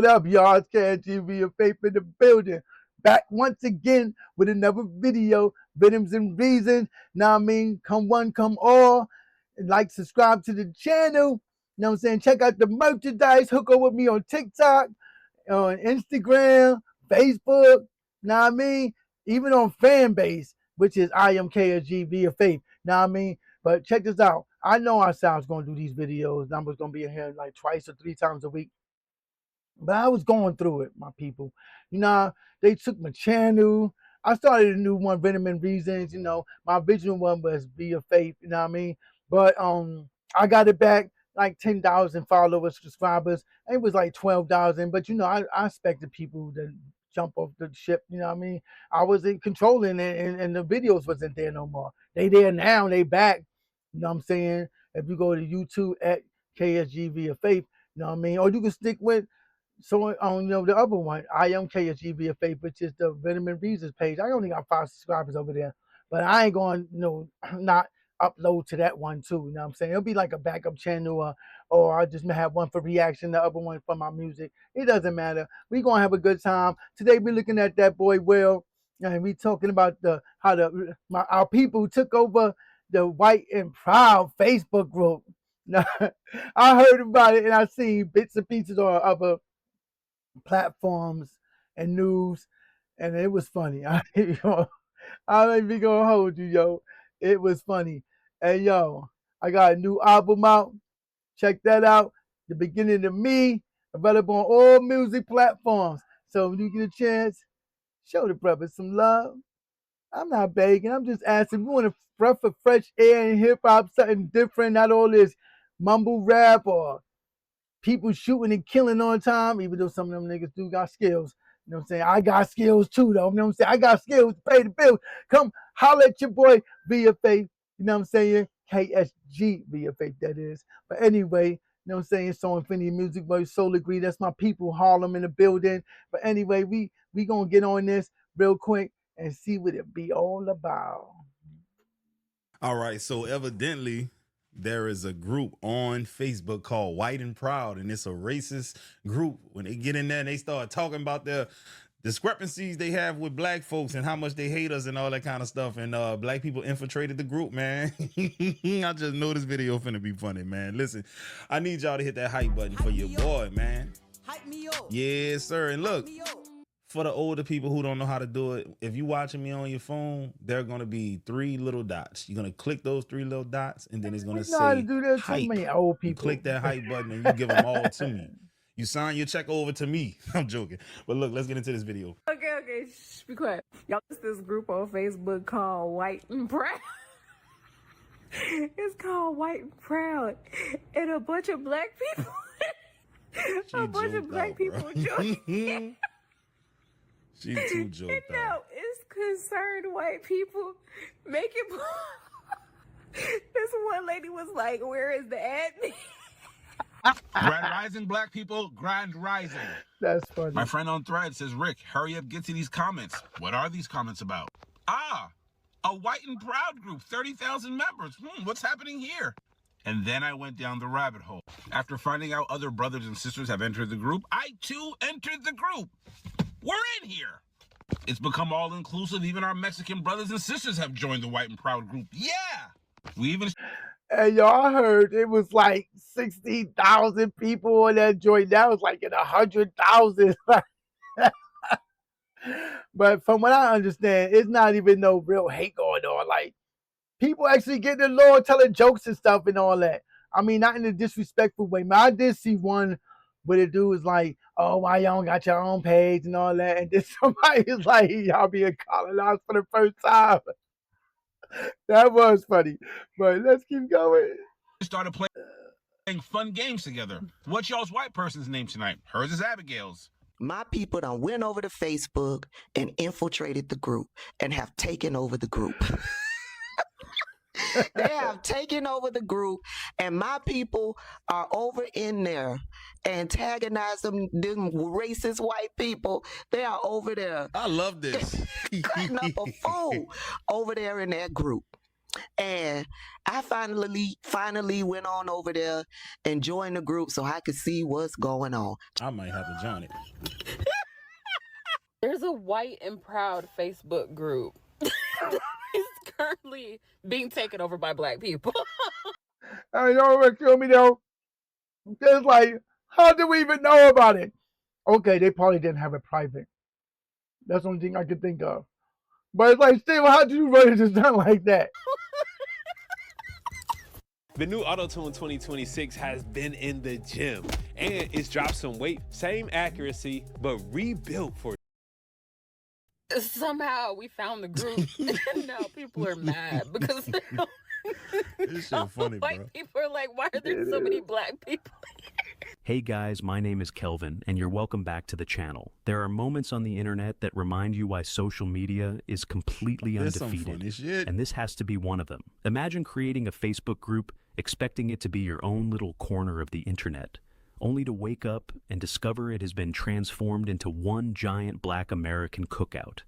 what up, y'all? It's KSG ViaFaith in the building. Back once again with another video, Rhythms and Reasons. Now I mean, come one, come all. And like, subscribe to the channel. You know what I'm saying? Check out the merchandise. Hook up with me on TikTok, on Instagram, Facebook. Now I mean, even on fan base, which is I am KSG ViaFaith. Now I mean, but check this out. I know I was going to do these videos. I was going to be in here like twice or 3 times a week. But I was going through it, my people. You know, they took my channel. I started a new one, Rhythm and Reasons. You know, my original one was ViaFaith. You know what I mean? But I got it back like 10,000 followers, subscribers. And it was like 12,000. But you know, I expected people to jump off the ship. You know what I mean? I wasn't controlling it, and the videos wasn't there no more. They there now. They back. You know what I'm saying? If you go to YouTube at KSG ViaFaith, you know what I mean? Or you can stick with you know, the other one, I am KSG ViaFaith, which is the Rhythm and Reasons page. I only got 5 subscribers over there, but I ain't going to, you know, not upload to that one too. You know what I'm saying? It'll be like a backup channel, or I just may have one for reaction, the other one for my music. It doesn't matter. We gonna have a good time. Today we're looking at that boy Will, and we talking about how our people took over the White and Proud Facebook group. Now, I heard about it and I seen bits and pieces on other platforms and news, and it was funny. I ain't be gonna hold you, yo. It was funny. And yo, I got a new album out. Check that out. The Beginning of Me, available on all music platforms. So when you get a chance, show the brother some love. I'm not begging. I'm just asking. We want a breath of fresh air and hip hop, something different, not all this mumble rap or people shooting and killing on time, even though some of them niggas do got skills. You know what I'm saying? I got skills too, though. You know what I'm saying? I got skills to pay the bills. Come holler at your boy ViaFaith. You know what I'm saying? KSG ViaFaith, that is. But anyway, you know what I'm saying? So Infinity Music Boy, Soul Agree. That's my people, Harlem in the building. But anyway, we gonna get on this real quick and see what it be all about. All right, so evidently there is a group on Facebook called White and Proud, and it's a racist group. When they get in there and they start talking about the discrepancies they have with black folks and how much they hate us and all that kind of stuff, and black people infiltrated the group, man. I just know this video finna be funny, man. Listen, I need y'all to hit that hype button for your boy, man. Hype me up. Yes, sir. And look, for the older people who don't know how to do it, if you watching me on your phone, there are going to be 3 little dots. You're going to click those 3 little dots, and then it's going to say how to do that. hype. So many old people. You click that hype button, and you give them all to me. You sign your check over to me. I'm joking. But look, let's get into this video. Okay. Shh, be quiet. Y'all, it's this group on Facebook called White and Proud. It's called White and Proud. And a bunch of black people. People joined. She too joked No, it's concerned white people making. This one lady was like, "Where is the admin?" Grand rising, black people. Grand rising. That's funny. My friend on Thread says, Rick, hurry up, get to these comments. What are these comments about? A White and Proud group, 30,000 members. What's happening here? And then I went down the rabbit hole. After finding out other brothers and sisters have entered the group, I too entered the group. We're in here. It's become all-inclusive. Even our Mexican brothers and sisters have joined the White and Proud group. Yeah. We even... Hey, y'all heard it was like 60,000 people on that joint. That was like in 100,000. But from what I understand, it's not even no real hate going on. Like, people actually getting along, telling jokes and stuff and all that. I mean, not in a disrespectful way. Man, I did see one where the dude was like, "Oh, why y'all don't got your own page and all that?" And then somebody is like, "Y'all being colonized for the first time." That was funny. But let's keep going. Started playing fun games together. What's y'all's white person's name tonight? Hers is Abigail's. My people done went over to Facebook and infiltrated the group and have taken over the group. They have taken over the group, and my people are over in there antagonizing them racist white people. They are over there. I love this. Cutting up a fool over there in that group. And I finally went on over there and joined the group so I could see what's going on. I might have to join it. There's a White and Proud Facebook group. It's currently being taken over by Black people. I know what killed me though. It's like, how do we even know about it? Okay, they probably didn't have it private. That's the only thing I could think of. But it's like, still, how do you run it down like that? The new Auto-Tune 2026 has been in the gym and it's dropped some weight. Same accuracy, but rebuilt for Somehow we found the group, and now people are mad because they don't. This shit funny, bro. White people are like, why are there so many Black people? Hey guys, my name is Kelvin, and you're welcome back to the channel. There are moments on the internet that remind you why social media is completely There's some undefeated, funny shit. and this has to be one of them. Imagine creating a Facebook group, expecting it to be your own little corner of the internet, only to wake up and discover it has been transformed into one giant Black American cookout.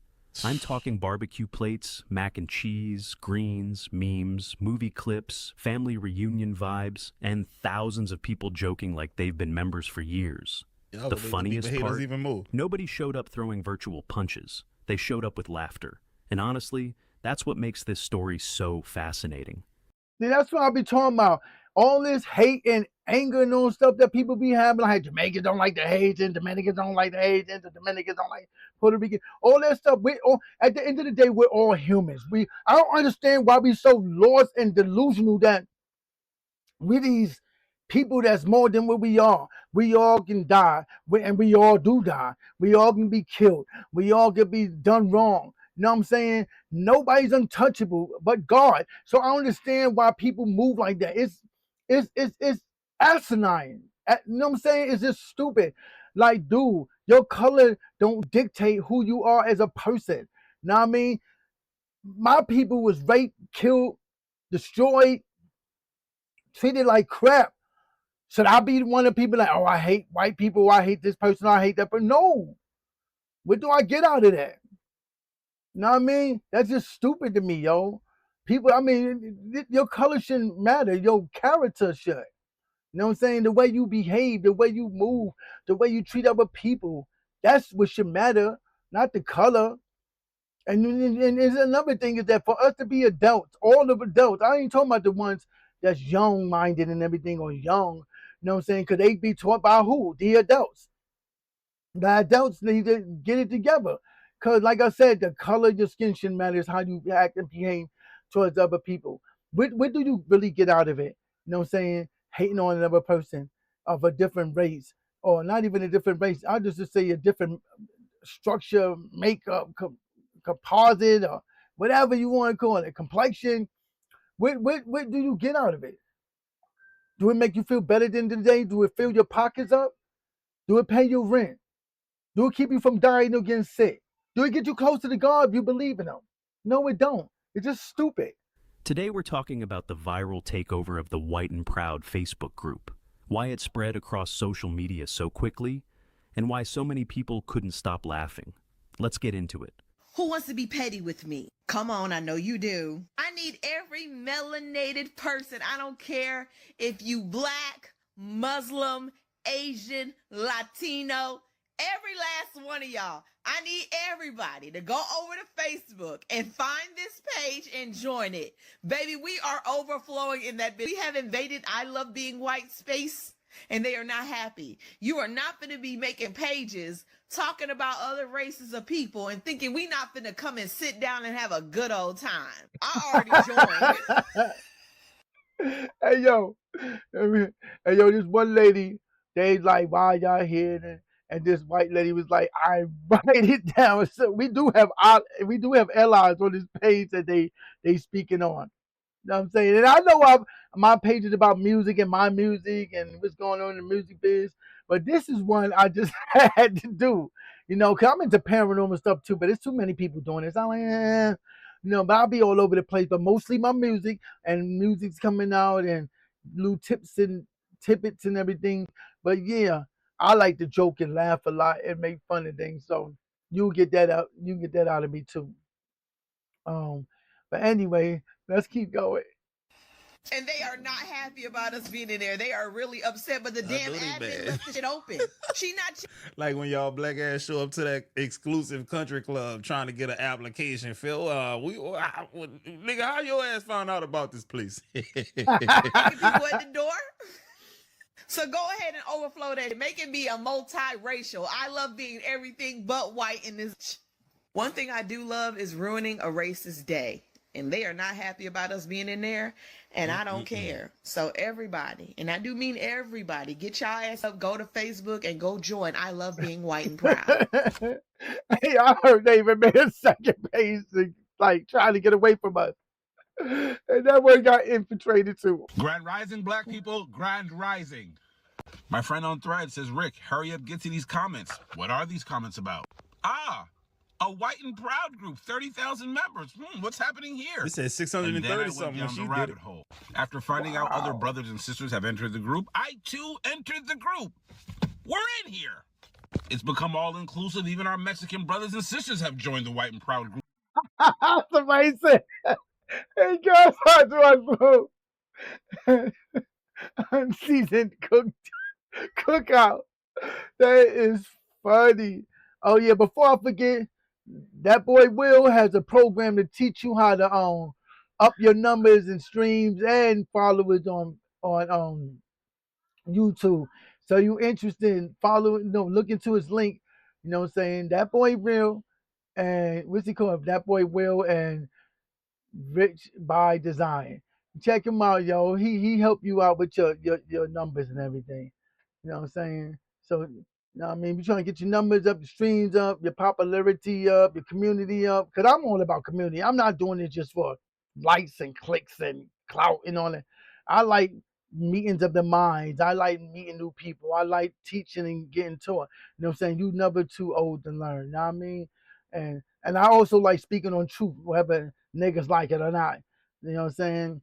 I'm talking barbecue plates, mac and cheese, greens, memes, movie clips, family reunion vibes, and thousands of people joking like they've been members for years. Yo, The funniest part, even move. nobody showed up throwing virtual punches. They showed up with laughter. And honestly, that's what makes this story so fascinating. See, that's what I be talking about. All this hate and anger and all stuff that people be having, like Jamaicans don't like the Haitians, Dominicans don't like the Haitians, the Dominicans don't like Puerto Rican, all that stuff. We all, at the end of the day, we're all humans. I don't understand why we so lost and delusional that we these people that's more than what we are. We all can die, and we all do die. We all can be killed. We all can be done wrong. You know what I'm saying? Nobody's untouchable but God. So I understand why people move like that. It's asinine. You know what I'm saying? It's just stupid. Like, dude, your color don't dictate who you are as a person. You know what I mean? My people was raped, killed, destroyed, treated like crap. Should I be one of the people like, oh, I hate white people, I hate this person, I hate that person? No. What do I get out of that? You know what I mean? That's just stupid to me, yo. People, I mean, your color shouldn't matter. Your character should. You know what I'm saying? The way you behave, the way you move, the way you treat other people. That's what should matter, not the color. And there's another thing is that for us to be adults, all of adults, I ain't talking about the ones that's young-minded and everything or young, you know what I'm saying? Because they be taught by who? The adults. The adults need to get it together. Because like I said, the color of your skin shouldn't matter. It's how you act and behave towards other people. What do you really get out of it? You know what I'm saying? Hating on another person of a different race, or not even a different race. I'll just say a different structure, makeup, composite, or whatever you want to call it, complexion. What do you get out of it? Do it make you feel better than today? Do it fill your pockets up? Do it pay your rent? Do it keep you from dying or getting sick? Do it get you closer to God if you believe in Him? No, it don't. It's just stupid. Today we're talking about the viral takeover of the White and Proud Facebook group, why it spread across social media so quickly, and why so many people couldn't stop laughing. Let's get into it. Who wants to be petty with me? Come on, I know you do. I need every melanated person. I don't care if you Black, Muslim, Asian, Latino, every last one of y'all. I need everybody to go over to Facebook and find this page and join it. Baby, we are overflowing in that. We have invaded I Love Being White space, and they are not happy. You are not going to be making pages talking about other races of people and thinking we not going to come and sit down and have a good old time. I already joined. Hey yo, this one lady, they like, why y'all here? And this white lady was like, I write it down. So we do have allies on this page that they speaking on. You know what I'm saying? And I know my page is about music and my music and what's going on in the music biz, but this is one I just had to do. You know, because I'm into paranormal stuff too, but there's too many people doing this. I'm like, you know, but I'll be all over the place, but mostly my music, and music's coming out and little tips and tidbits and everything. But yeah, I like to joke and laugh a lot and make fun of things. So you'll get that out. You get that out of me too. But anyway, Let's keep going. And they are not happy about us being in there. They are really upset, but the damn know they admin bad. left the shit open. She not. Like when y'all black ass show up to that exclusive country club trying to get an application, Phil. Nigga, how your ass found out about this place? People at the door. So go ahead and overflow that. Make it be a multiracial. I love being everything but white in this. One thing I do love is ruining a racist day. And they are not happy about us being in there. And I don't care. So everybody, and I do mean everybody, get y'all ass up, go to Facebook and go join. I love being white and proud. Hey, I heard they even made a second page to, like, trying to get away from us. And that one got infiltrated too. Grand Rising, black people, Grand Rising. My friend on Thread says, Rick, hurry up, get to these comments. What are these comments about? Ah, a white and proud group, 30,000 members. What's happening here? It said 630 something when she did it. Hole. After finding out other brothers and sisters have entered the group, I too entered the group. We're in here. It's become all inclusive. Even our Mexican brothers and sisters have joined the white and proud group. Somebody said, hey girls, how do I vote? Unseasoned cookout. That is funny. Oh yeah, before I forget, that boy Will has a program to teach you how to up your numbers and streams and followers on YouTube. So you interested in following, look into his link, you know what I'm saying? That boy Will and what's he called? That boy Will and Rich by Design. Check him out, yo. He help you out with your numbers and everything. You know what I'm saying? So, you know what I mean? We're trying to get your numbers up, your streams up, your popularity up, your community up. Because I'm all about community. I'm not doing it just for likes and clicks and clout and all that. I like meetings of the minds. I like meeting new people. I like teaching and getting taught. You know what I'm saying? You never too old to learn. You know what I mean? And I also like speaking on truth, whether niggas like it or not. You know what I'm saying?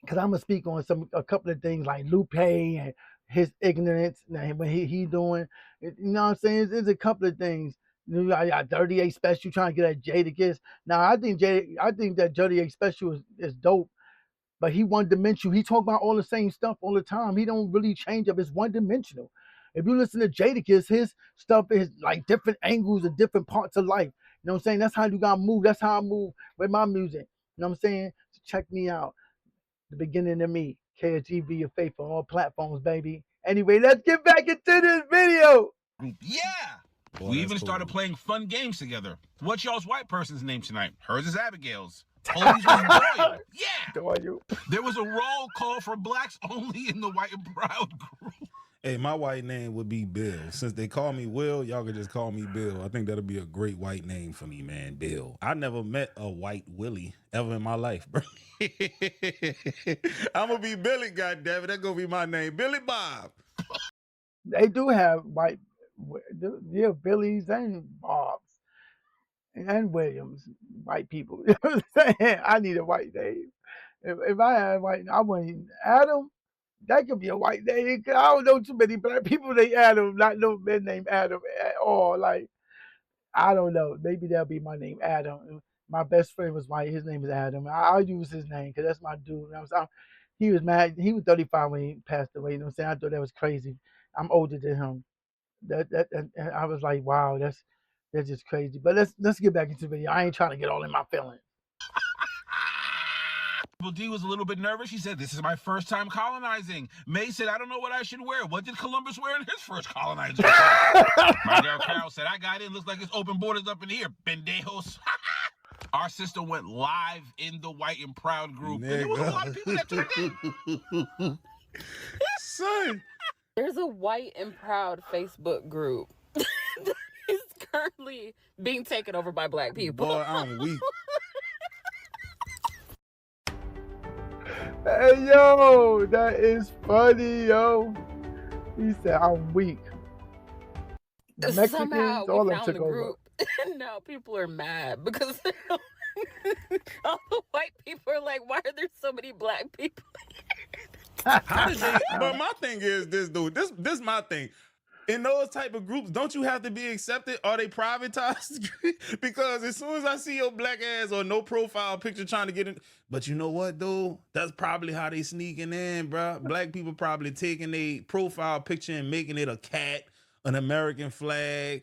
Because I'm going to speak on a couple of things like Lupe and his ignorance and what he doing. You know what I'm saying? There's a couple of things. You know, I got 38 Special trying to get at Jadakiss. Now, I think that 38 Special is dope, but he one-dimensional. He talk about all the same stuff all the time. He don't really change up. It's one-dimensional. If you listen to Jadakiss, his stuff is like different angles and different parts of life. You know what I'm saying? That's how you got to move. That's how I move with my music. You know what I'm saying? So check me out. The beginning of me. KSG ViaFaith on all platforms, baby. Anyway, let's get back into this video. Yeah. Boy, We even started playing fun games together. What's y'all's white person's name tonight? Hers is Abigail's. Holy's was Doyle. Yeah. Doyle. There was a roll call for blacks only in the white and proud group. Hey, my white name would be Bill. Since they call me Will, y'all could just call me Bill. I think that'll be a great white name for me, man. Bill. I never met a white Willie ever in my life, bro. I'm gonna be Billy, goddammit. That's gonna be my name. Billy Bob. They do have white, yeah, Billies and Bobs and Williams, white people. You know what I'm saying? I need a white name. If I had white, I want Adam. That could be a white name. I don't know too many black people named Adam, not no men named Adam at all. Like, I don't know. Maybe that'll be my name, Adam. My best friend was white. His name is Adam. I'll use his name because that's my dude. He was mad. He was 35 when he passed away. You know what I'm saying? I thought that was crazy. I'm older than him. And I was like, wow, that's just crazy. But let's get back into the video. I ain't trying to get all in my feelings. D was a little bit nervous. She said, this is my first time colonizing. May said, I don't know what I should wear. What did Columbus wear in his first colonizing? My girl Carol said, I got in. Looks like it's open borders up in here. Pendejos. Our sister went live in the white and proud group. And there was a lot of people that tuned in. Son. There's a white and proud Facebook group that is currently being taken over by black people. Boy, I'm weak. Hey, yo, that is funny, yo. He said, I'm weak. The Mexicans, Somehow all we them found took the over. group, and now people are mad because all the white people are like, why are there so many black people? How did they? But my thing is this, dude. This my thing. in those type of groups, don't you have to be accepted? Are they privatized? Because as soon as I see your black ass or no profile picture trying to get in, but you know what though? That's probably how they sneaking in, bro. Black people probably taking a profile picture and making it a cat, an American flag,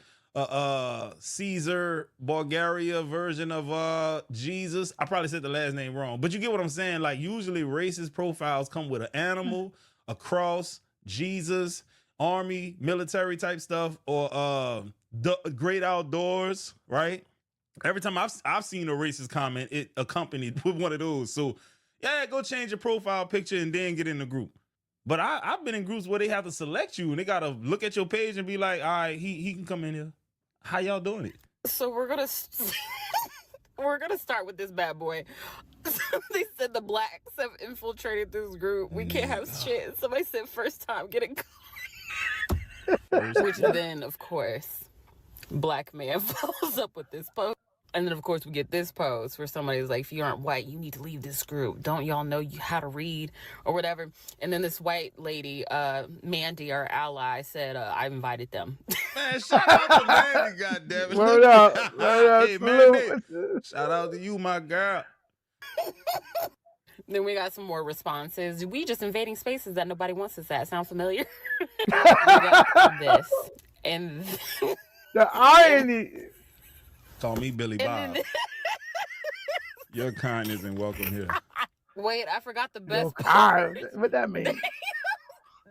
Caesar, Bulgaria version of Jesus. I probably said the last name wrong, but you get what I'm saying. Like usually racist profiles come with an animal, a cross, Jesus, army, military type stuff, or the great outdoors, right? Every time I've seen a racist comment, it accompanied with one of those. So yeah, go change your profile picture and then get in the group. But I've been in groups where they have to select you and they gotta look at your page and be like, all right, he can come in here. How y'all doing it? So we're gonna start with this bad boy. They said the blacks have infiltrated this group. We can't have shit. Somebody said first time getting caught. Which then, of course, black man follows up with this post. And then, of course, we get this post where somebody's like, if you aren't white, you need to leave this group. Don't y'all know how to read or whatever? And then this white lady, Mandy, our ally, said, I invited them. Man, shout out to Mandy, goddammit. Word up. Hey, Mandy, shout out to you, my girl. Then we got some more responses. We just invading spaces that nobody wants us at. Sound familiar? We got this. And the irony. Call me Billy Bob. Your kind isn't welcome here. Wait, I forgot the best part. What that mean?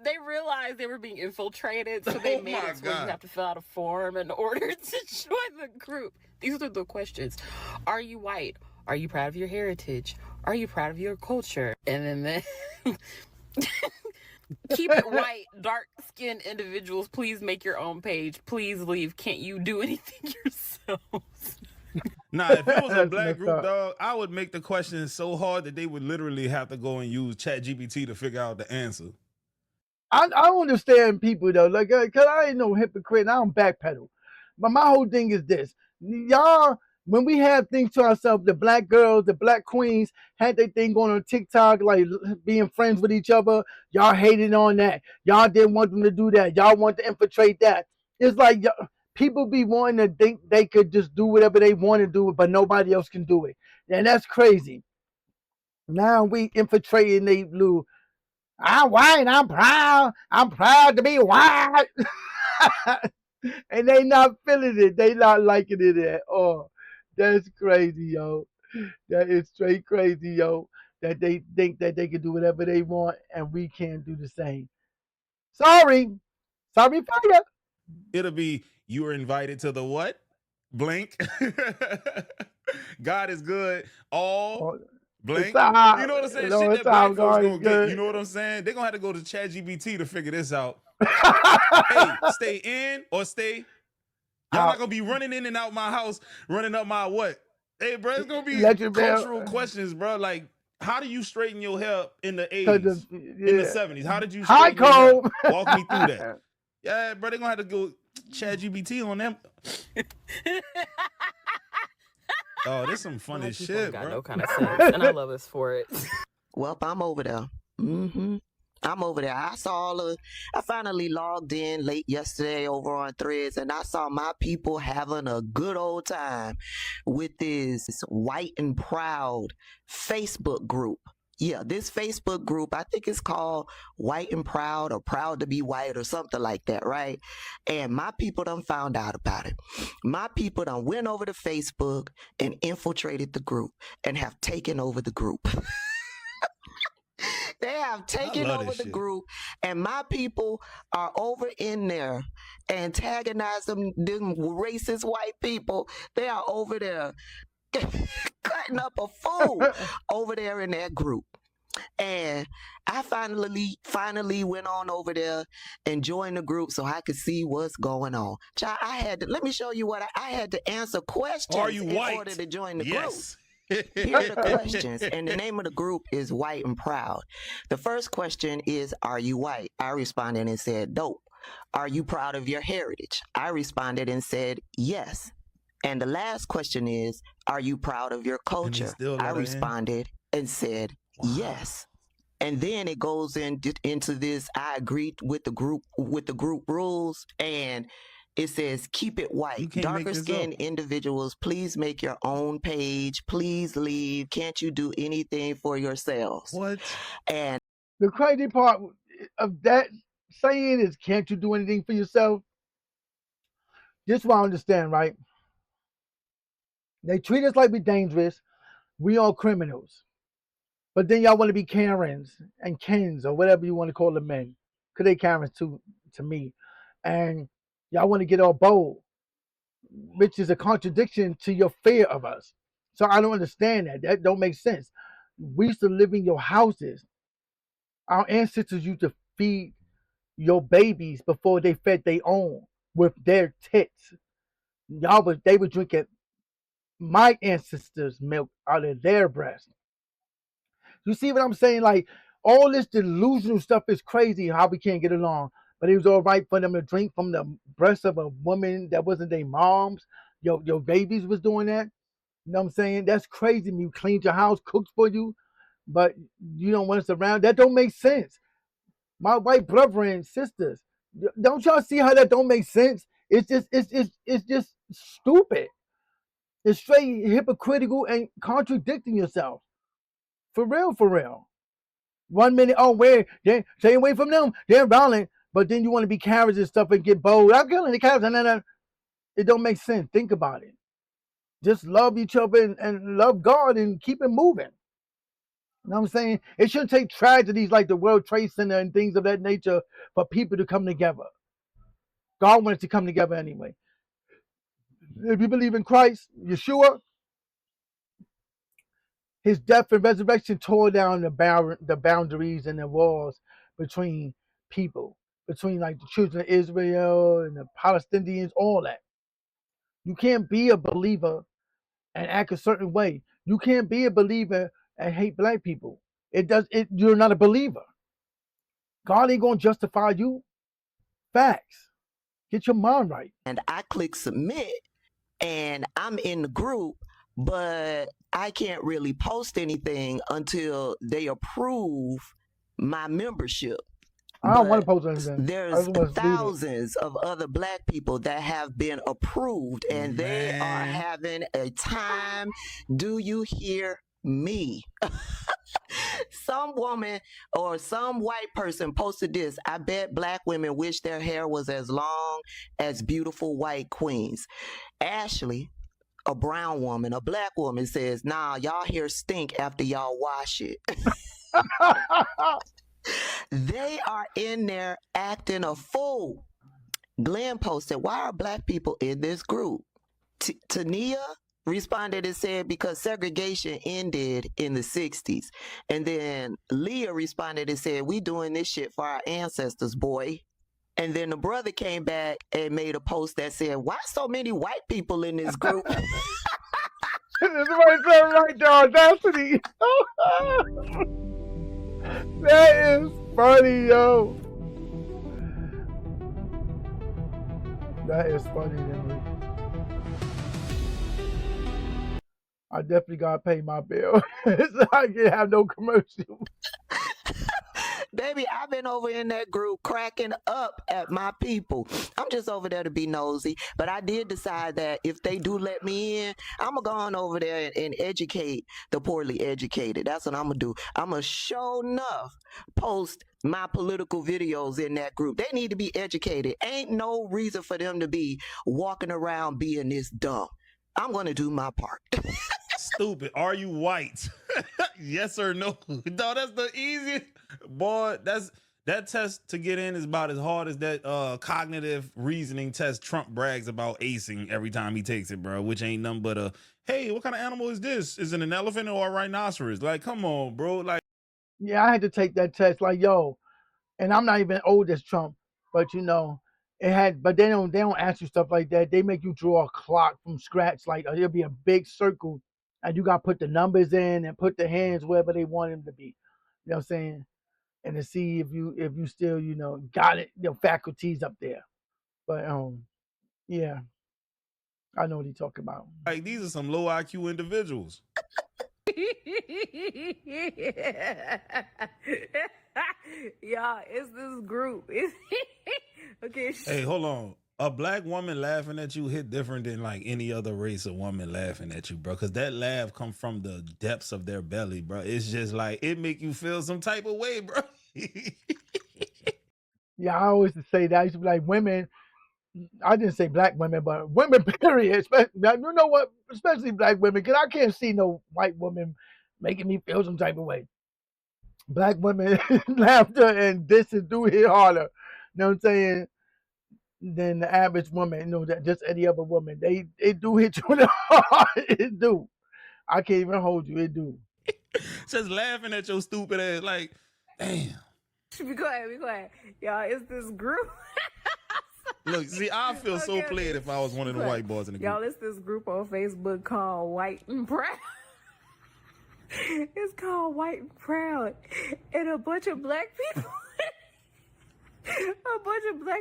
They realized they were being infiltrated, so they made it where you have to fill out a form in order to join the group. These are the questions. Are you white? Are you proud of your heritage? Are you proud of your culture? And then keep it white, dark-skinned individuals. Please make your own page. Please leave. Can't you do anything yourselves? Nah, if it was a black group, dog, I would make the questions so hard that they would literally have to go and use ChatGPT to figure out the answer. I understand people though, like, cause I ain't no hypocrite and I don't backpedal. But my whole thing is this: y'all, when we have things to ourselves, the black girls, the black queens had their thing going on TikTok, like being friends with each other. Y'all hated on that. Y'all didn't want them to do that. Y'all want to infiltrate that. It's like people be wanting to think they could just do whatever they want to do, but nobody else can do it. And that's crazy. Now we infiltrating they blue. I'm white. I'm proud. I'm proud to be white. And they not feeling it. They not liking it at all. That's crazy, yo. That is straight crazy, yo. That they think that they can do whatever they want and we can't do the same. Sorry for you. It'll be, you were invited to the what? Blink. God is good. All blink. You know what I'm saying? No, shit that black folks gonna get. You know what I'm saying? They're gonna have to go to ChatGPT to figure this out. Hey, stay in or stay. Y'all not gonna be running in and out my house, running up my what? Hey, bro, it's gonna be cultural questions, bro. Like, how do you straighten your hair in the 80s, in the 70s? How did you straighten your hair? Walk me through that. Yeah, bro, they're gonna have to go ChatGPT on them. Oh, this some funny shit, got bro. no kind of sense, and I love us for it. Well, I'm over there. I'm over there. I finally logged in late yesterday over on Threads, and I saw my people having a good old time with this White and Proud Facebook group. Yeah, this Facebook group, I think it's called White and Proud or Proud to be White or something like that, right? And my people done found out about it. My people done went over to Facebook and infiltrated the group and have taken over the group. They have taken over the group, and my people are over in there antagonizing them racist white people. They are over there cutting up a fool over there in that group. And I finally went on over there and joined the group so I could see what's going on. Child, let me show you what I had to answer questions in order to join the group. Here are the questions, and the name of the group is White and Proud. The first question is, are you white? I responded and said, dope. Are you proud of your heritage? I responded and said, yes. And the last question is, are you proud of your culture? I responded and said, yes. And then it goes into this. I agreed with the group rules, and it says keep it You white. can't make Darker this skinned up. individuals, please make your own page. Please leave. Can't you do anything for yourselves? What? And The crazy part of that saying is, can't you do anything for yourself? This is what I understand, right? They treat us like we're dangerous. We are criminals. But then y'all want to be Karens and Kens or whatever you want to call the men. Because they Karens to me. And y'all want to get all bold, which is a contradiction to your fear of us. So I don't understand that. That don't make sense. We used to live in your houses. Our ancestors used to feed your babies before they fed their own with their tits. They were drinking my ancestors' milk out of their breast. You see what I'm saying? Like, all this delusional stuff is crazy how we can't get along. But it was all right for them to drink from the breast of a woman that wasn't their mom's. Your babies was doing that. You know what I'm saying? That's crazy. You cleaned your house, cooked for you, but you don't want us around. That don't make sense. My white brother and sisters, don't y'all see how that don't make sense? It's just stupid. It's straight hypocritical and contradicting yourself. For real, for real. 1 minute, oh, stay away from them. They're violent. But then you want to be cowards and stuff and get bold. I'm killing the cowards. And it don't make sense. Think about it. Just love each other and love God and keep it moving. You know what I'm saying? It shouldn't take tragedies like the World Trade Center and things of that nature for people to come together. God wanted to come together anyway. If you believe in Christ, Yeshua, his death and resurrection tore down the boundaries and the walls between people, between like the children of Israel and the Palestinians, all that. You can't be a believer and act a certain way. You can't be a believer and hate black people. You're not a believer. God ain't gonna justify you. Facts. Get your mind right. and I click submit, and I'm in the group, but I can't really post anything until they approve my membership. I don't want to But post anything. I there's just want to read it. thousands of other black people that have been approved, and they are Man. having a time. Do you hear me? Some woman or some white person posted this. I bet black women wish their hair was as long as beautiful white queens. Ashley, a brown woman, a black woman, says, nah, y'all hair stink after y'all wash it. They are in there acting a fool. Glenn posted, why are black people in this group? Tania responded and said, because segregation ended in the 60s. And then Leah responded and said, we doing this shit for our ancestors, boy. And then the brother came back and made a post that said, why so many white people in this group? That's right there, audacity. That is funny, yo. That is funny to me. I definitely gotta pay my bill so I can have no commercial. Baby, I've been over in that group cracking up at my people. I'm just over there to be nosy, but I did decide that if they do let me in, I'm going to go on over there and educate the poorly educated. That's what I'm going to do. I'm going to show enough post my political videos in that group. They need to be educated. Ain't no reason for them to be walking around being this dumb. I'm going to do my part. Stupid. Are you white? Yes or no? No, that's the easiest. Boy, that test to get in is about as hard as that cognitive reasoning test Trump brags about acing every time he takes it, bro, which ain't nothing but a, hey, what kind of animal is this? Is it an elephant or a rhinoceros? Like, come on, bro. Like, Yeah, I had to take that test. Like, yo, and I'm not even old as Trump, but you know, but they don't ask you stuff like that. They make you draw a clock from scratch. Like, it'll be a big circle, and you gotta put the numbers in and put the hands wherever they want them to be. You know what I'm saying? And to see if you still, you know, got it, your faculties up there. But yeah, I know what he's talking about. these are some low IQ individuals. Y'all, it's this group. Okay. Hey, hold on. A black woman laughing at you hit different than like any other race of woman laughing at you, bro. Because that laugh come from the depths of their belly, bro. It's just like it make you feel some type of way, bro. Yeah, I always say that. I used to be like women. I didn't say black women, but women, period. You know what? Especially black women, because I can't see no white woman making me feel some type of way. Black women laughter and this and do hit harder. You know what I'm saying? Than the average woman. You know that just any other woman. They do hit you in the heart. It do. I can't even hold you. It do. Just laughing at your stupid ass, like, damn. Be quiet. Y'all, it's this group. Look, see, I feel so played if I was one of the white boys in the group. Y'all, it's this group on Facebook called White and Proud. It's called White and Proud. And a bunch of black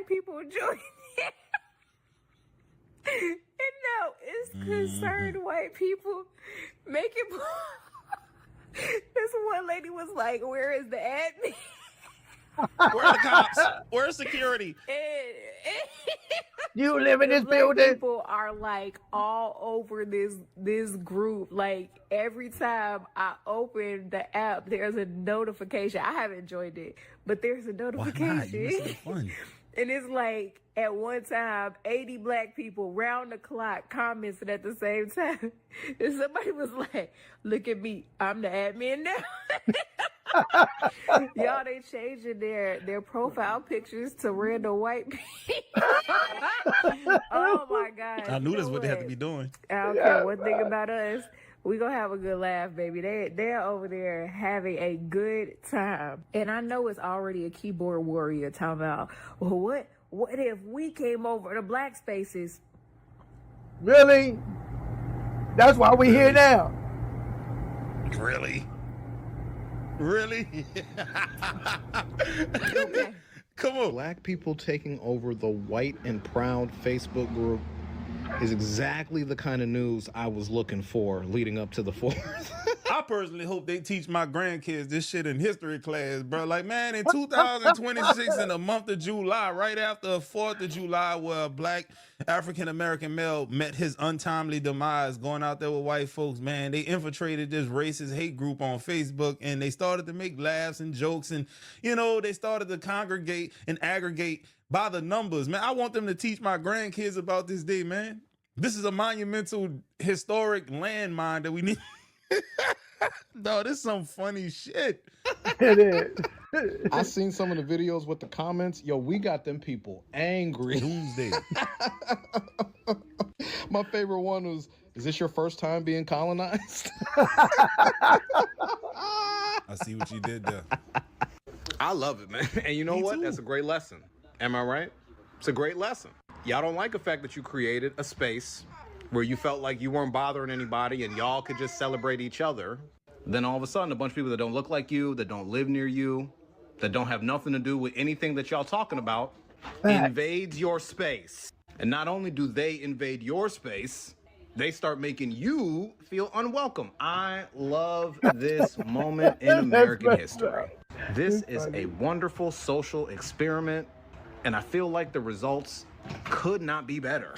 people joined it. And now it's concerned white people making. This one lady was like, "Where is the admin? Where are the cops? Where's security?" You live in this Black building. People are like all over this group. Like every time I open the app, there's a notification. I haven't joined it, but there's a notification. Why not? You must have fun. And it's like at one time, 80 black people round the clock commented at the same time. And somebody was like, "Look at me, I'm the admin now." Y'all, they changing their profile pictures to random white people. Oh my God. I knew that's what they had to be doing. I don't care one thing about us. We gonna have a good laugh, baby. They're over there having a good time. And I know it's already a keyboard warrior talking about, well, what if we came over to black spaces? Really? That's why we're here now. Really? Okay. Come on. Black people taking over the White and Proud Facebook group is exactly the kind of news I was looking for leading up to the 4th. I personally hope they teach my grandkids this shit in history class, bro. Like, man, in 2026, in the month of July, right after 4th of July, where a black African-American male met his untimely demise going out there with white folks, man, they infiltrated this racist hate group on Facebook, and they started to make laughs and jokes, and, you know, they started to congregate and aggregate by the numbers. Man, I want them to teach my grandkids about this day, man. This is a monumental, historic landmine that we need. No, this is some funny shit. It is. I seen some of the videos with the comments. Yo, we got them people angry. Doomsday. My favorite one was, "Is this your first time being colonized?" I see what you did there. I love it, man. And you know what? That's a great lesson. Am I right? It's a great lesson. Y'all don't like the fact that you created a space where you felt like you weren't bothering anybody and y'all could just celebrate each other. Then all of a sudden, a bunch of people that don't look like you, that don't live near you, that don't have nothing to do with anything that y'all talking about, invades your space. And not only do they invade your space, they start making you feel unwelcome. I love this moment in American history. This is a wonderful social experiment, and I feel like the results could not be better.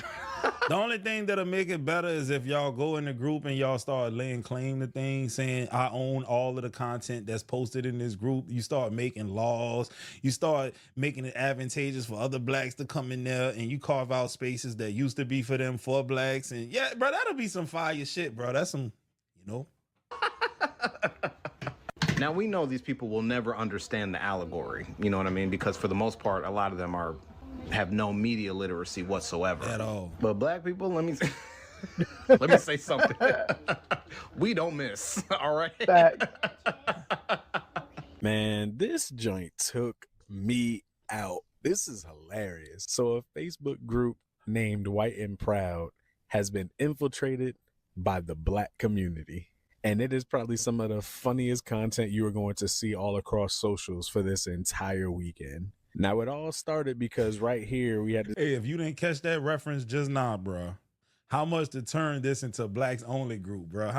The only thing that'll make it better is if y'all go in the group and y'all start laying claim to things, saying, "I own all of the content that's posted in this group." You start making laws. You start making it advantageous for other blacks to come in there, and you carve out spaces that used to be for them for blacks. And yeah, bro, that'll be some fire shit, bro. That's some, you know. Now, we know these people will never understand the allegory, you know what I mean? Because for the most part, a lot of them have no media literacy whatsoever. At all. But black people, let me say something. We don't miss, all right? Man, this joint took me out. This is hilarious. So a Facebook group named White and Proud has been infiltrated by the black community. And it is probably some of the funniest content you are going to see all across socials for this entire weekend. Now, it all started because right here we had to... Hey, if you didn't catch that reference just now, bro, how much to turn this into blacks only group, bro?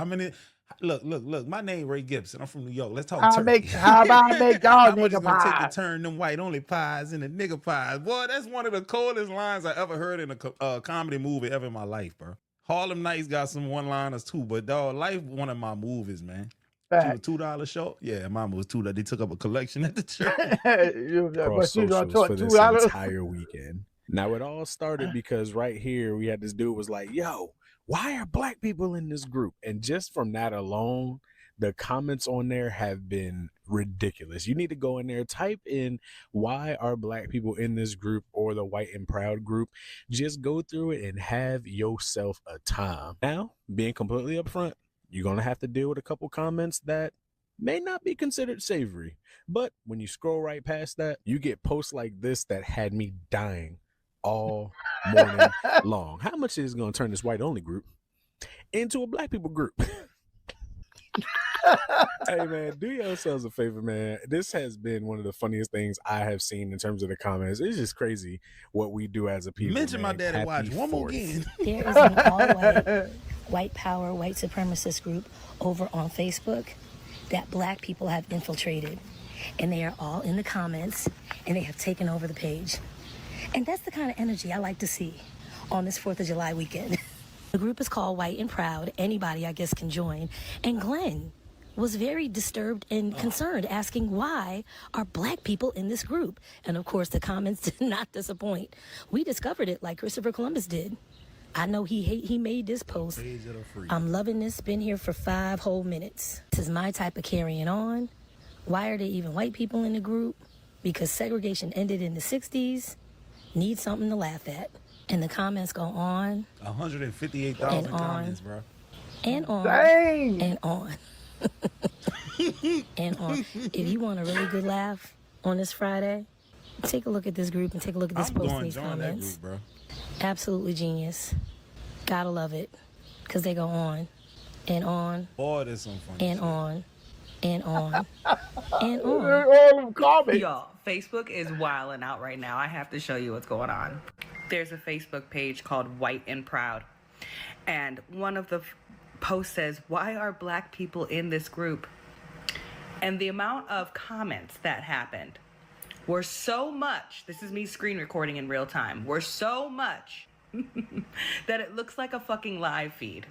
Look. My name Ray Gibson. I'm from New York. Let's talk How turkey. about I make y'all How much nigga is gonna take to pies? turn them white only pies into nigga pies? Boy, that's one of the coldest lines I ever heard in a comedy movie ever in my life, bro. Harlem Nights got some one-liners too, but dog, Life one of my movies, man. She was Fact. $2 short. Yeah, mama was $2. They took up a collection at the church. Cross But you gonna socials talk for this $2? entire weekend. Now it all started because right here we had this dude was like, "Yo, why are black people in this group?" And just from that alone, the comments on there have been ridiculous. You need to go in there, type in "why are black people in this group" or the White and Proud group. Just go through it and have yourself a time. Now, being completely upfront, you're gonna have to deal with a couple comments that may not be considered savory. But when you scroll right past that, you get posts like this that had me dying all morning long. How much is it going to turn this white only group into a black people group? Hey man, do yourselves a favor, man. This has been one of the funniest things I have seen in terms of the comments. It's just crazy what we do as a people. Mention my man. daddy Happy watch one more 4th. again. There is an all-white, white power, white supremacist group over on Facebook that black people have infiltrated. And they are all in the comments, and they have taken over the page. And that's the kind of energy I like to see on this 4th of July weekend. The group is called White and Proud. Anybody, I guess, can join. And Glenn was very disturbed and concerned, asking why are black people in this group? And of course, the comments did not disappoint. We discovered it like Christopher Columbus did. I know he made this post. I'm loving this, been here for 5 whole minutes. This is my type of carrying on. Why are there even white people in the group? Because segregation ended in the 60s. Need something to laugh at. And the comments go on. 158,000 and on, comments, bro. And on. Dang. And on. And on. If you want a really good laugh on this Friday, take a look at this group and take a look at this post and these comments. That group, bro. Absolutely genius. Gotta love it. Because they go on and on. Boy, there's some funny and shit. On and on and on. All them comments. Y'all, Facebook is wilding out right now. I have to show you what's going on. There's a Facebook page called White and Proud. And one of the posts says, "Why are black people in this group?" And the amount of comments that happened were so much, this is me screen recording in real time, were so much that it looks like a fucking live feed.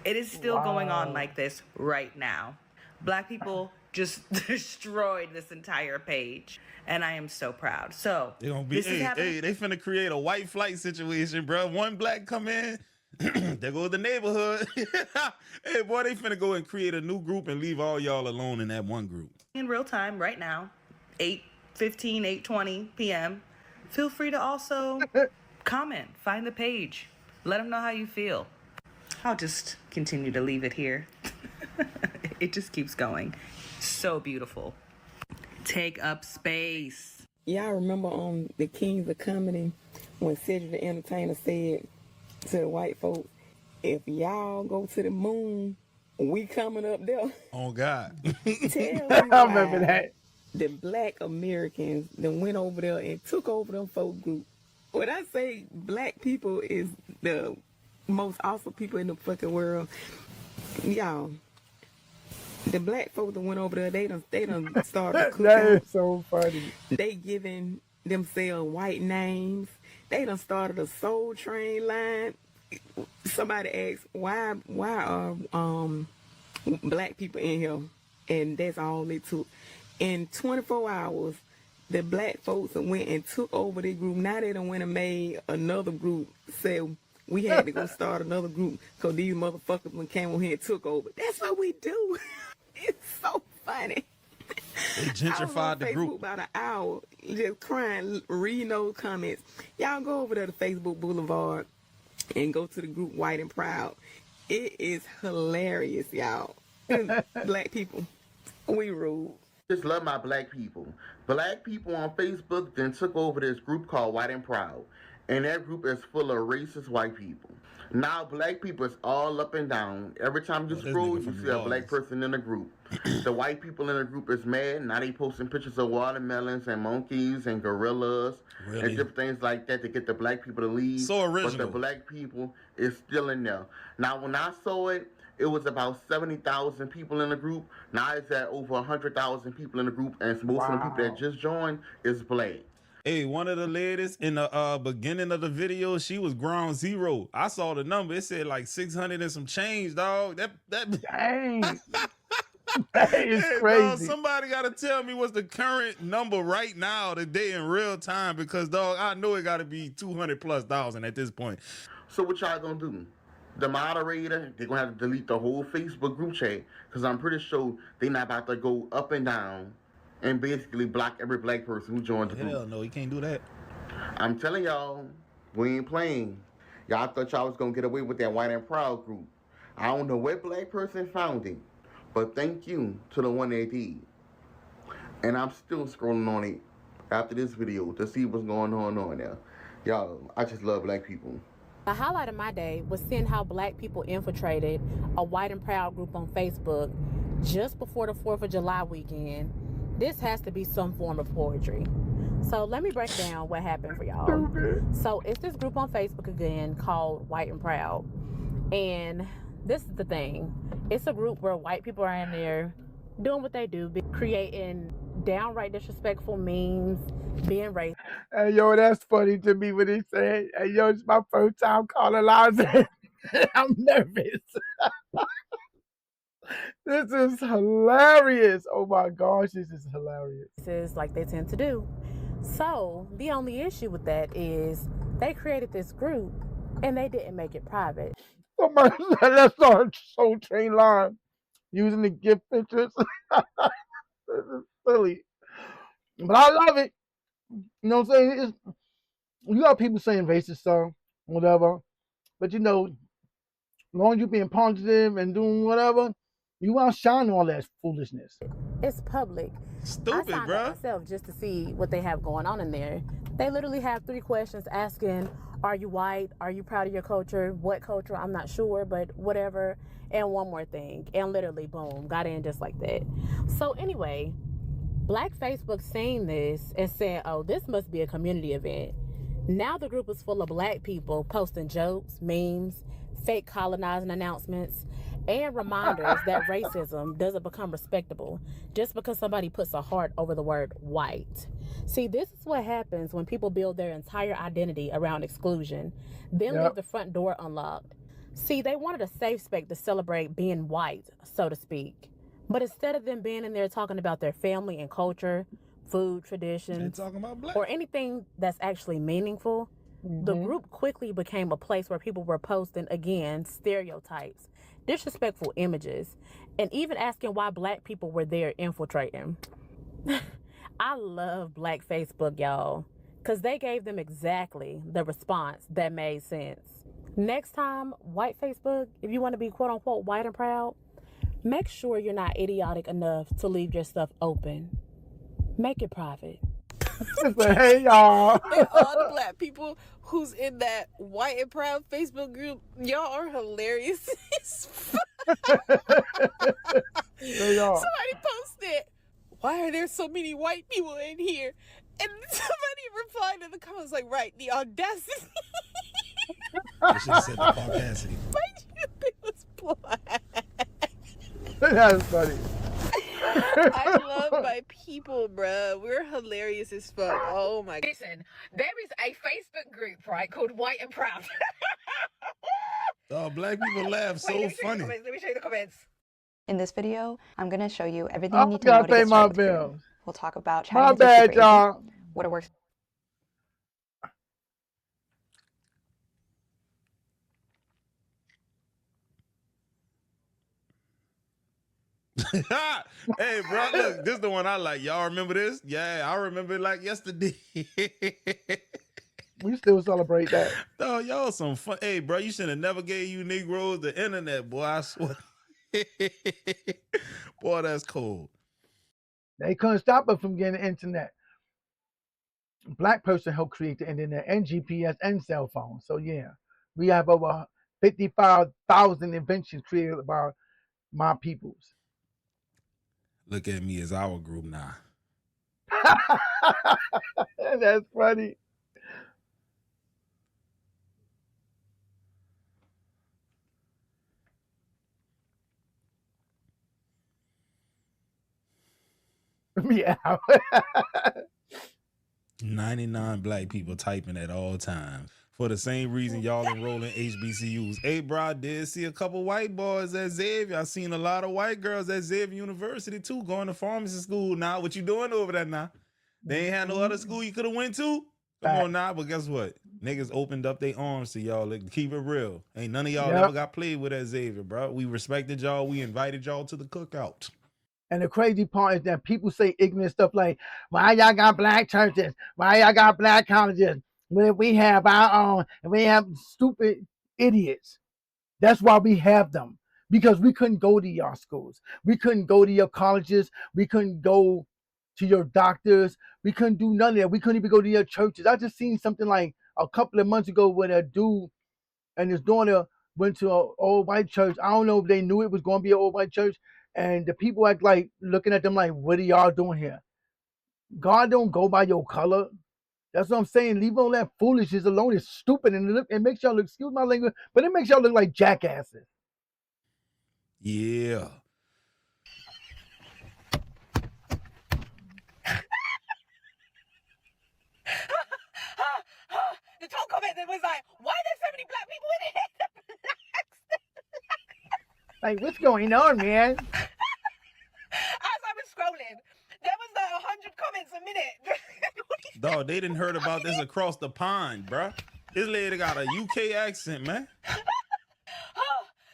It is still going on like this right now. Black people just destroyed this entire page, and I am so proud. So They gonna be, this is happening. they finna create a white flight situation, bro. One black come in, there goes the neighborhood. Hey, boy, they finna go and create a new group and leave all y'all alone in that one group. In real time right now, 8:15, 8:20 p.m. Feel free to also comment, find the page, let them know how you feel. I'll just continue to leave it here. It just keeps going. So beautiful. Take up space. Y'all remember on the Kings of Comedy when Cedric the Entertainer said to the white folks, "If y'all go to the moon, we coming up there." Oh God. Tell me I remember why that. the black Americans then went over there and took over them folk group. When I say black people is the most awesome people in the fucking world, y'all, the black folks that went over there, they done started cooking. That is so funny. They giving themselves white names. They done started a Soul Train line. Somebody asked, why are black people in here? And that's all they took. In 24 hours, the black folks went and took over their group. Now they done went and made another group. So we had to go start another group because these motherfuckers came on here and took over. That's what we do. It's so funny. They gentrified the group. About an hour, just crying, reading those comments. Y'all go over there to Facebook Boulevard and go to the group White and Proud. It is hilarious, y'all. Black people, we rule. Just love my black people. Black people on Facebook then took over this group called White and Proud. And that group is full of racist white people. Now black people is all up and down. Every time you scroll, you see a black person in the group. The white people in the group is mad. Now they posting pictures of watermelons and monkeys and gorillas and different things like that to get the black people to leave. So original. But the black people, is still in there. Now, when I saw it, it was about 70,000 people in the group. Now it's at over 100,000 people in the group, and most of the people that just joined is black. Hey, one of the ladies in the beginning of the video, she was ground zero. I saw the number. It said like 600 and some change, dog. That dang. That is hey, crazy. Dog, somebody got to tell me what's the current number right now, today in real time, because, dog, I know it got to be 200,000+ at this point. So what y'all gonna do? The moderator, they're gonna have to delete the whole Facebook group chat, because I'm pretty sure they're not about to go up and down and basically block every black person who joins the group. Hell no, you can't do that. I'm telling y'all, we ain't playing. Y'all thought y'all was gonna get away with that White and Proud group. I don't know what black person found it, but thank you to the one that did. And I'm still scrolling on it after this video to see what's going on there. Y'all, I just love black people. The highlight of my day was seeing how black people infiltrated a White and Proud group on Facebook just before the 4th of July weekend. This has to be some form of poetry. So let me break down what happened for y'all. So it's this group on Facebook again called White and Proud. And this is the thing. It's a group where white people are in there doing what they do, creating downright disrespectful memes, being racist. Hey, yo, that's funny to me when he said, hey, yo, it's my first time calling Liza. I'm nervous. This is hilarious. Oh my gosh, this is hilarious. Like they tend to do. So the only issue with that is they created this group and they didn't make it private. Oh my God, that's our Soul Train line. Using the gift pictures. This is silly. But I love it. You know what I'm saying? You got people saying racist stuff, whatever. But you know, as long as you're being positive and doing whatever, you outshine all that foolishness. It's public. Stupid, I signed bro. up myself just to see what they have going on in there. They literally have 3 questions asking, are you white? Are you proud of your culture? What culture? I'm not sure, but whatever. And one more thing. And literally, boom, got in just like that. So anyway, Black Facebook seen this and said, oh, this must be a community event. Now the group is full of black people posting jokes, memes, fake colonizing announcements, and reminders that racism doesn't become respectable just because somebody puts a heart over the word white. See, this is what happens when people build their entire identity around exclusion, then leave the front door unlocked. See, they wanted a safe space to celebrate being white, so to speak. But instead of them being in there talking about their family and culture, food, traditions, or anything that's actually meaningful, the group quickly became a place where people were posting, again, stereotypes, disrespectful images, and even asking why black people were there infiltrating. I love Black Facebook, y'all, because they gave them exactly the response that made sense. Next time, white Facebook, if you want to be quote-unquote white and proud, make sure you're not idiotic enough to leave your stuff open. Make it private. Hey, y'all. And all the black people who's in that White and Proud Facebook group, y'all are hilarious. Hey, y'all. Somebody posted, why are there so many white people in here? And somebody replied in the comments like, right, the audacity. I should have said the audacity. Why do you think it was black? That's funny. I love my people, bruh. We're hilarious as fuck. Oh my god. Listen, there is a Facebook group, right, called White and Proud. Oh, black people laugh so funny. Let me show you the comments. In this video, I'm going to show you everything I you need to know gotta to pay get my started with Crew. bills. We'll talk about My chatting with bad, your super y'all. agent, what it works. Hey, bro, look, this is the one I like. Y'all remember this? Yeah, I remember it like yesterday. We still celebrate that. Oh, y'all some fun. Hey, bro, you should have never gave you Negroes the internet, boy. I swear. Boy, that's cool. They couldn't stop us from getting the internet. Black person helped create the internet and GPS and cell phones. So yeah, we have over 55,000 inventions created by my peoples. Look at me as our group now. That's funny. Yeah. 99 black people typing at all times. For the same reason y'all enrolling HBCUs. Hey, bro, I did see a couple white boys at Xavier. I seen a lot of white girls at Xavier University too, going to pharmacy school now. What you doing over there now? They ain't had no other school you could have went to? Come on now, but guess what? Niggas opened up their arms to y'all. Like, keep it real. Ain't none of y'all Yep. ever got played with at Xavier, bro. We respected y'all. We invited y'all to the cookout. And the crazy part is that people say ignorant stuff like, why y'all got black churches? Why y'all got black colleges? When we have our own, and we have stupid idiots. That's why we have them. Because we couldn't go to your schools. We couldn't go to your colleges. We couldn't go to your doctors. We couldn't do none of that. We couldn't even go to your churches. I just seen something like a couple of months ago when a dude and his daughter went to an old white church. I don't know if they knew it was going to be an old white church. And the people act like looking at them like, what are y'all doing here? God don't go by your color. That's what I'm saying. Leave all that foolishness alone. It's stupid and it makes y'all look, excuse my language, but it makes y'all look like jackasses. Yeah. The top comment that was like, why are there so many black people in here? Like, what's going on, man? As I was scrolling, there was like 100 comments a minute. Dog, they didn't heard about this across the pond, bruh. This lady got a UK accent, man.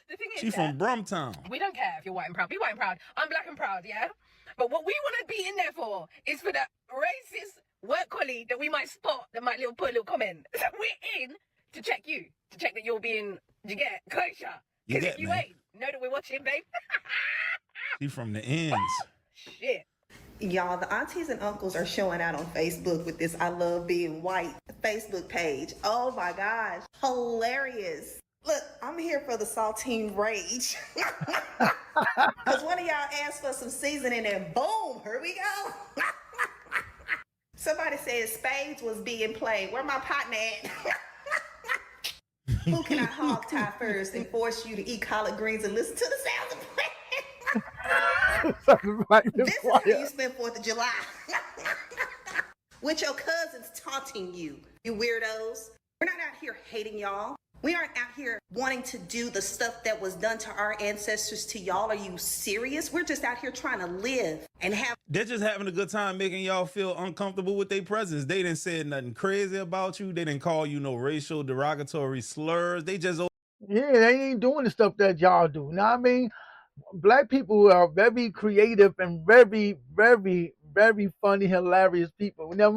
The thing is, She from Brumtown. we don't care if you're white and proud. Be white and proud. I'm black and proud, yeah? But what we want to be in there for is for the racist work colleague that we might spot that might put a little comment. So we're in to check you, to check that you're being, you get, kosher. Because if you ain't, know that we're watching, babe. She from the ends. Shit. Y'all, the aunties and uncles are showing out on Facebook with this I Love Being White Facebook page. Oh my gosh, hilarious. Look, I'm here for the saltine rage. Because one of y'all asked for some seasoning and boom, here we go. Somebody said spades was being played. Where my partner at? Who can I hog tie first and force you to eat collard greens and listen to the sounds of This is how you spend 4th of July. With your cousins taunting you, you weirdos. We're not out here hating y'all. We aren't out here wanting to do the stuff that was done to our ancestors to y'all. Are you serious? We're just out here trying to live and have. They're just having a good time making y'all feel uncomfortable with their presence. They didn't say nothing crazy about you. They didn't call you no racial derogatory slurs. They just... Yeah, they ain't doing the stuff that y'all do. You know what I mean? Black people are very creative and very, very, very funny, hilarious people. Now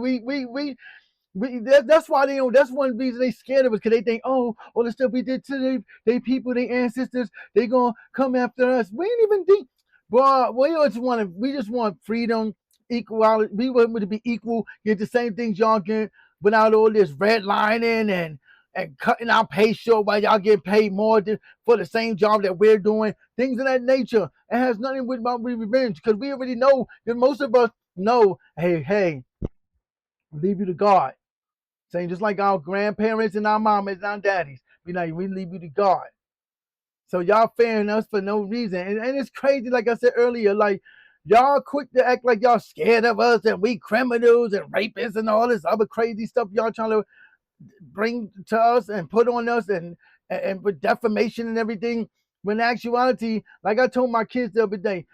that's why they don't. That's one reason they scared of us, because they think, oh, all the stuff we did to they people, their ancestors, they gonna come after us. We ain't even think, bro. We just want freedom, equality. We want to be equal, get the same things y'all get, without all this redlining and cutting our pay short while y'all get paid more for the same job that we're doing. Things of that nature. It has nothing with about revenge, because we already know that most of us know, hey, leave you to God. Saying just like our grandparents and our mamas and our daddies, we leave you to God. So y'all fearing us for no reason. And it's crazy, like I said earlier, like y'all quick to act like y'all scared of us and we criminals and rapists and all this other crazy stuff y'all trying to bring to us and put on us and with defamation and everything. When in actuality, like I told my kids the other day,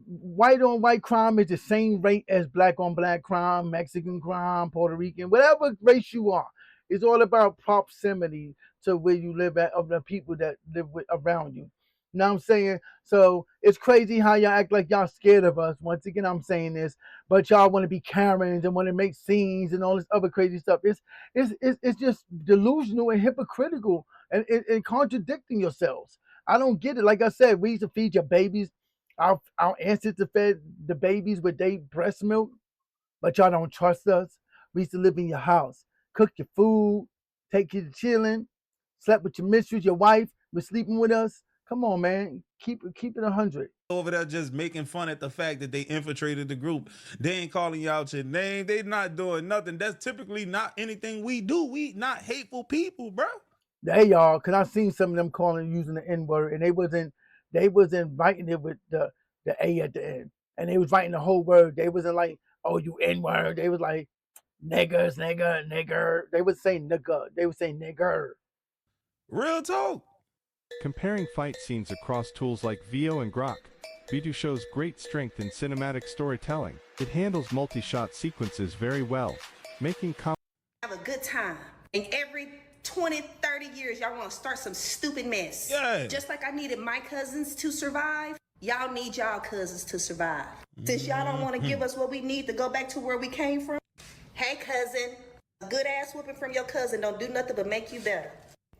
white on white crime is the same rate as black on black crime, Mexican crime, Puerto Rican, whatever race you are. It's all about proximity to where you live at, of the people that live around you. You know what I'm saying? So it's crazy how y'all act like y'all scared of us. Once again, I'm saying this, but y'all want to be Karens and want to make scenes and all this other crazy stuff. It's just delusional and hypocritical and contradicting yourselves. I don't get it. Like I said, we used to feed your babies. Our ancestors fed the babies with their breast milk, but y'all don't trust us. We used to live in your house, cook your food, take you to chilling, slept with your mistress, your wife, was sleeping with us. Come on, man. Keep it 100. Over there just making fun at the fact that they infiltrated the group. They ain't calling you out your name. They not doing nothing. That's typically not anything we do. We not hateful people, bro. Hey, y'all, because I seen some of them using the N-word, and they wasn't writing it with the A at the end. and they was writing the whole word. They wasn't like, oh, you N-word. They was like, niggers, nigger, nigger. They would say nigger. They would say nigger. Real talk. Comparing fight scenes across tools like Vio and Grok, vidIQ shows great strength in cinematic storytelling. It handles multi-shot sequences very well, making Have a good time. And every 20, 30 years, y'all want to start some stupid mess. Yeah. Just like I needed my cousins to survive, y'all need y'all cousins to survive. Since y'all don't want to give us what we need to go back to where we came from, hey cousin, a good ass whooping from your cousin don't do nothing but make you better.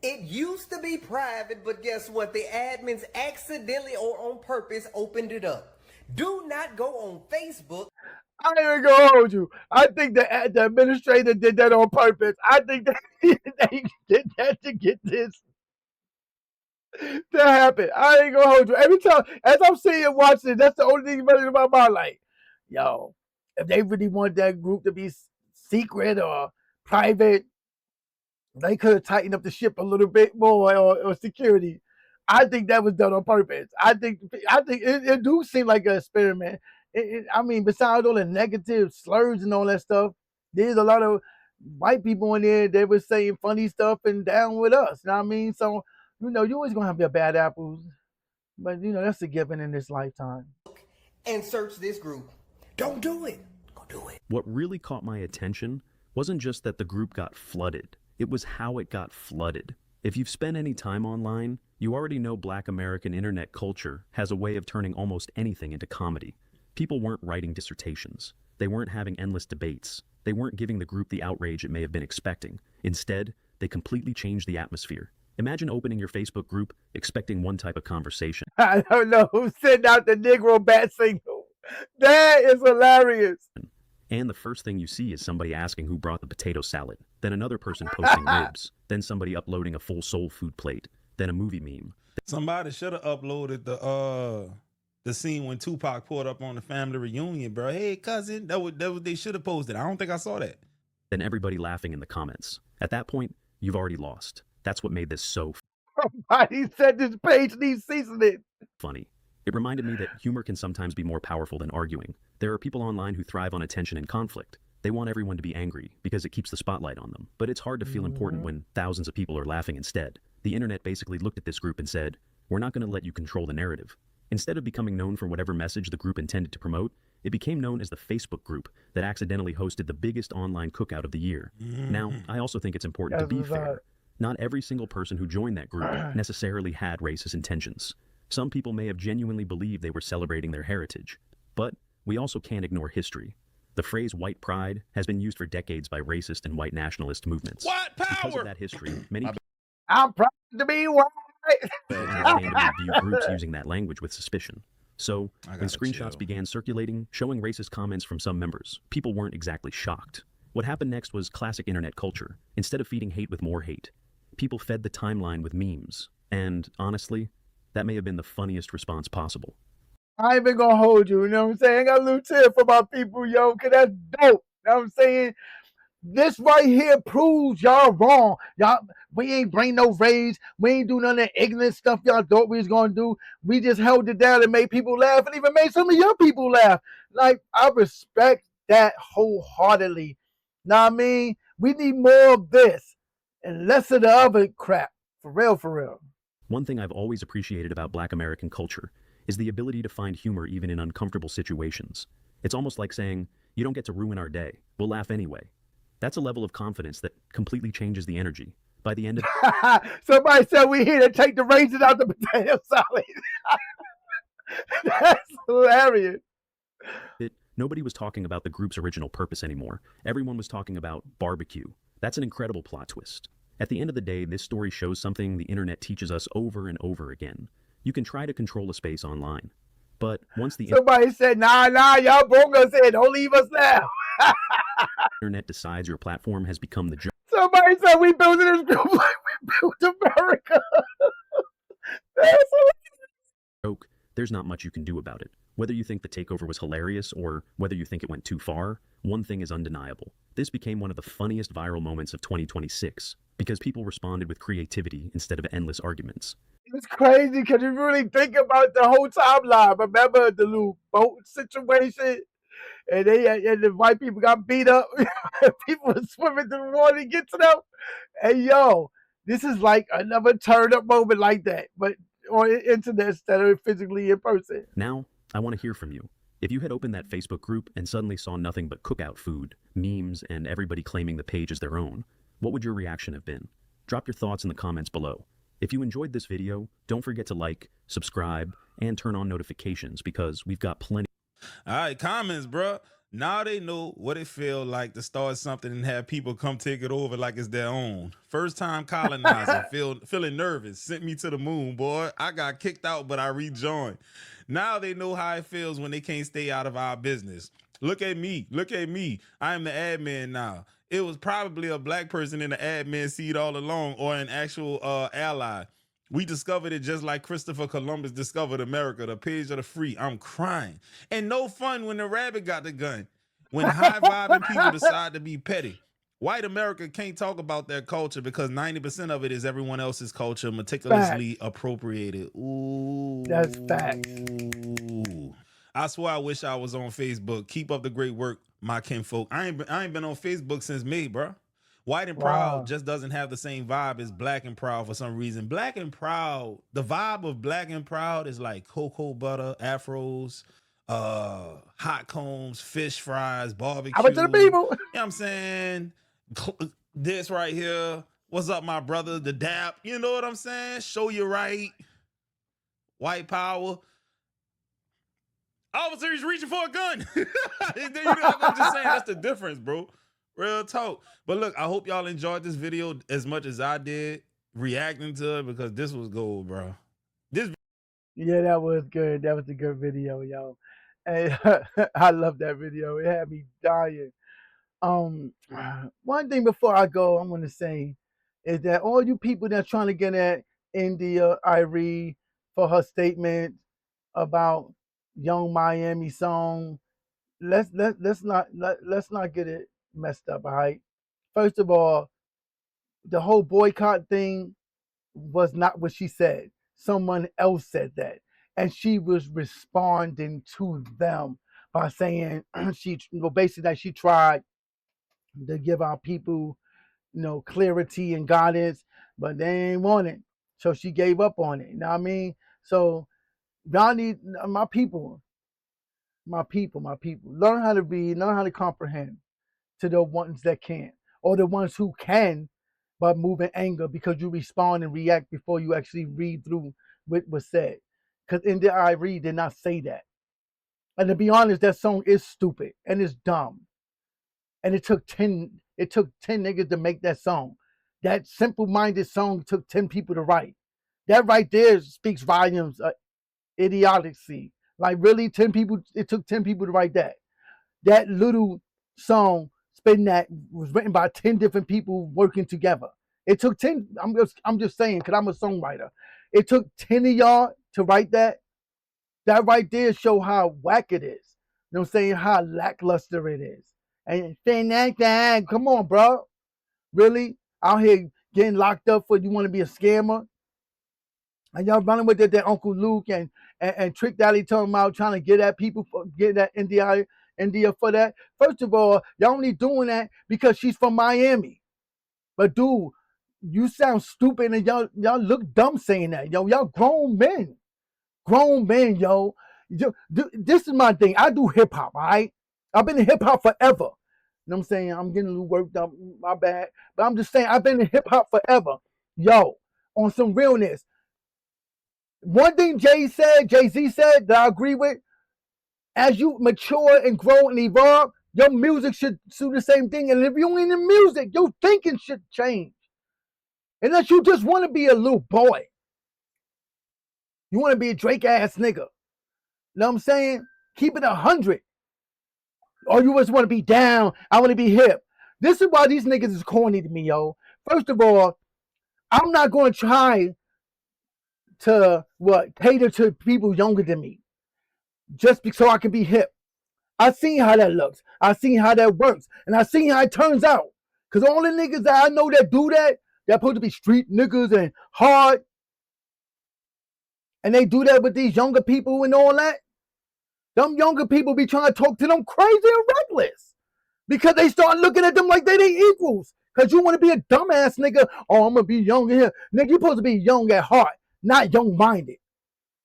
It used to be private, but guess what? The admins accidentally or on purpose opened it up. Do not go on Facebook. I ain't even gonna hold you. I think the administrator did that on purpose. I think they did that to get this to happen. I ain't gonna hold you. Every time, as I'm sitting and watching it, that's the only thing running in my mind. Like, yo, if they really want that group to be secret or private, they could have tightened up the ship a little bit more or security. I think that was done on purpose. I think it do seem like an experiment. I mean, besides all the negative slurs and all that stuff, there's a lot of white people in there. They were saying funny stuff and down with us. You know what I mean? So, you always gonna have your bad apples, but that's a given in this lifetime. And search this group. Don't do it. Go do it. What really caught my attention wasn't just that the group got flooded. It was how it got flooded. If you've spent any time online, you already know Black American internet culture has a way of turning almost anything into comedy. People weren't writing dissertations. They weren't having endless debates. They weren't giving the group the outrage it may have been expecting. Instead, they completely changed the atmosphere. Imagine opening your Facebook group expecting one type of conversation. I don't know who sent out the Negro bat signal. That is hilarious. And the first thing you see is somebody asking who brought the potato salad, then another person posting ribs, then somebody uploading a full soul food plate, then a movie meme. Somebody should have uploaded the scene when Tupac pulled up on the family reunion, bro. Hey, cousin, that was they should have posted. I don't think I saw that. Then everybody laughing in the comments. At that point, you've already lost. That's what made this so Somebody said this page needs seasoning. funny. It reminded me that humor can sometimes be more powerful than arguing. There are people online who thrive on attention and conflict. They want everyone to be angry because it keeps the spotlight on them. But it's hard to feel important when thousands of people are laughing instead. The internet basically looked at this group and said, we're not going to let you control the narrative. Instead of becoming known for whatever message the group intended to promote, it became known as the Facebook group that accidentally hosted the biggest online cookout of the year. Now, I also think it's important to be fair. Not every single person who joined that group necessarily had racist intentions. Some people may have genuinely believed they were celebrating their heritage. But we also can't ignore history. The phrase white pride has been used for decades by racist and white nationalist movements. White power! Because of that history, many people I'm proud to be white. began to view groups using that language with suspicion. So, when gotta screenshots chill. began circulating, showing racist comments from some members, people weren't exactly shocked. What happened next was classic internet culture. Instead of feeding hate with more hate, people fed the timeline with memes. And honestly, that may have been the funniest response possible. I ain't even gonna hold you, you know what I'm saying? I got a little tip for my people, yo, cause that's dope. You know what I'm saying? This right here proves y'all wrong. Y'all, we ain't bring no rage. We ain't do none of that ignorant stuff y'all thought we was gonna do. We just held it down and made people laugh and even made some of your people laugh. Like, I respect that wholeheartedly. Know what I mean? We need more of this and less of the other crap. For real, for real. One thing I've always appreciated about Black American culture is the ability to find humor even in uncomfortable situations. It's almost like saying, you don't get to ruin our day. We'll laugh anyway. That's a level of confidence that completely changes the energy. By the end of Somebody said we here to take the raisins out the potato salad. That's hilarious. Nobody was talking about the group's original purpose anymore. Everyone was talking about barbecue. That's an incredible plot twist. At the end of the day, this story shows something the internet teaches us over and over again. You can try to control a space online, but once the Somebody said, nah, y'all broke us in. Don't leave us now. internet decides your platform has become the joke. Somebody said we built this group like we built America. That's Joke, there's not much you can do about it. Whether you think the takeover was hilarious or whether you think it went too far, one thing is undeniable. This became one of the funniest viral moments of 2026 because people responded with creativity instead of endless arguments. It's crazy because you really think about the whole timeline. Remember the little boat situation? And the white people got beat up. People were swimming through the water to get to them. And yo, this is like another turn up moment like that, but on the internet instead of physically in person. Now, I want to hear from you. If you had opened that Facebook group and suddenly saw nothing but cookout food, memes, and everybody claiming the page as their own, what would your reaction have been? Drop your thoughts in the comments below. If you enjoyed this video, don't forget to like, subscribe, and turn on notifications because we've got plenty. All right, comments, bro. Now they know what it feel like to start something and have people come take it over like it's their own. First time colonizer, feeling nervous, sent me to the moon, boy. I got kicked out, but I rejoined. Now they know how it feels when they can't stay out of our business. Look at me. Look at me. I am the admin now. It was probably a black person in the admin seat all along or an actual ally. We discovered it just like Christopher Columbus discovered America, the page of the free. I'm crying. And no fun when the rabbit got the gun. When high-vibing people decide to be petty. White America can't talk about their culture because 90% of it is everyone else's culture, meticulously appropriated. Ooh. That's facts. I swear I wish I was on Facebook. Keep up the great work, my kinfolk. I ain't been on Facebook since May, bro. White and Proud just doesn't have the same vibe as Black and Proud for some reason. Black and Proud, the vibe of Black and Proud is like cocoa butter, afros, hot combs, fish fries, barbecue. How about to the people? You know what I'm saying? This right here. What's up, my brother? The dap. You know what I'm saying? Show you right. White power. Officers reaching for a gun. I'm just saying that's the difference, bro. Real talk. But look, I hope y'all enjoyed this video as much as I did reacting to it because this was gold, bro. Yeah, that was good. That was a good video, yo. And I love that video. It had me dying. One thing before I go, I'm gonna say is that all you people that's trying to get at India Irie for her statement about Young Miami song, let's not get it messed up, all right? First of all, the whole boycott thing was not what she said. Someone else said that. And she was responding to them by saying basically that she tried to give our people, clarity and guidance, but they ain't want it. So she gave up on it. You know what I mean? So y'all need my people, learn how to read, learn how to comprehend to the ones that can't, or the ones who can, but move in anger because you respond and react before you actually read through what was said. Because in the Irie did not say that. And to be honest, that song is stupid and it's dumb. And it took 10 niggas to make that song. That simple-minded song took 10 people to write. That right there speaks volumes of idiocy. Like really, 10 people, it took 10 people to write that. That little song, Spin That, was written by 10 different people working together. It took 10, I'm just saying, because I'm a songwriter. It took 10 of y'all to write that. That right there show how whack it is. You know what I'm saying? How lackluster it is. And saying that, come on, bro. Really? Out here getting locked up for you want to be a scammer? And y'all running with that Uncle Luke and Trick Daddy talking about trying to get at people for get at India for that. First of all, y'all only doing that because she's from Miami. But dude, you sound stupid and y'all look dumb saying that. Yo, y'all grown men. Grown men, yo. This is my thing. I do hip hop, all right? I've been in hip hop forever. You know what I'm saying? I'm getting a little worked up, my bad. But I'm just saying, I've been in hip hop forever. Yo, on some realness. One thing Jay-Z said that I agree with, as you mature and grow and evolve, your music should do the same thing. And if you ain't in music, your thinking should change. Unless you just want to be a little boy. You want to be a Drake ass nigga. You know what I'm saying? Keep it 100. Or you just want to be down. I want to be hip. This is why these niggas is corny to me, yo. First of all, I'm not going to try to cater to people younger than me. Just so I can be hip. I seen how that looks. I seen how that works. And I seen how it turns out. Because all the niggas that I know that do that, they're supposed to be street niggas and hard. And they do that with these younger people and all that. Them younger people be trying to talk to them crazy and reckless because they start looking at them like they equals. Because you want to be a dumbass nigga. Oh, I'm going to be young here. Nigga, you're supposed to be young at heart, not young-minded.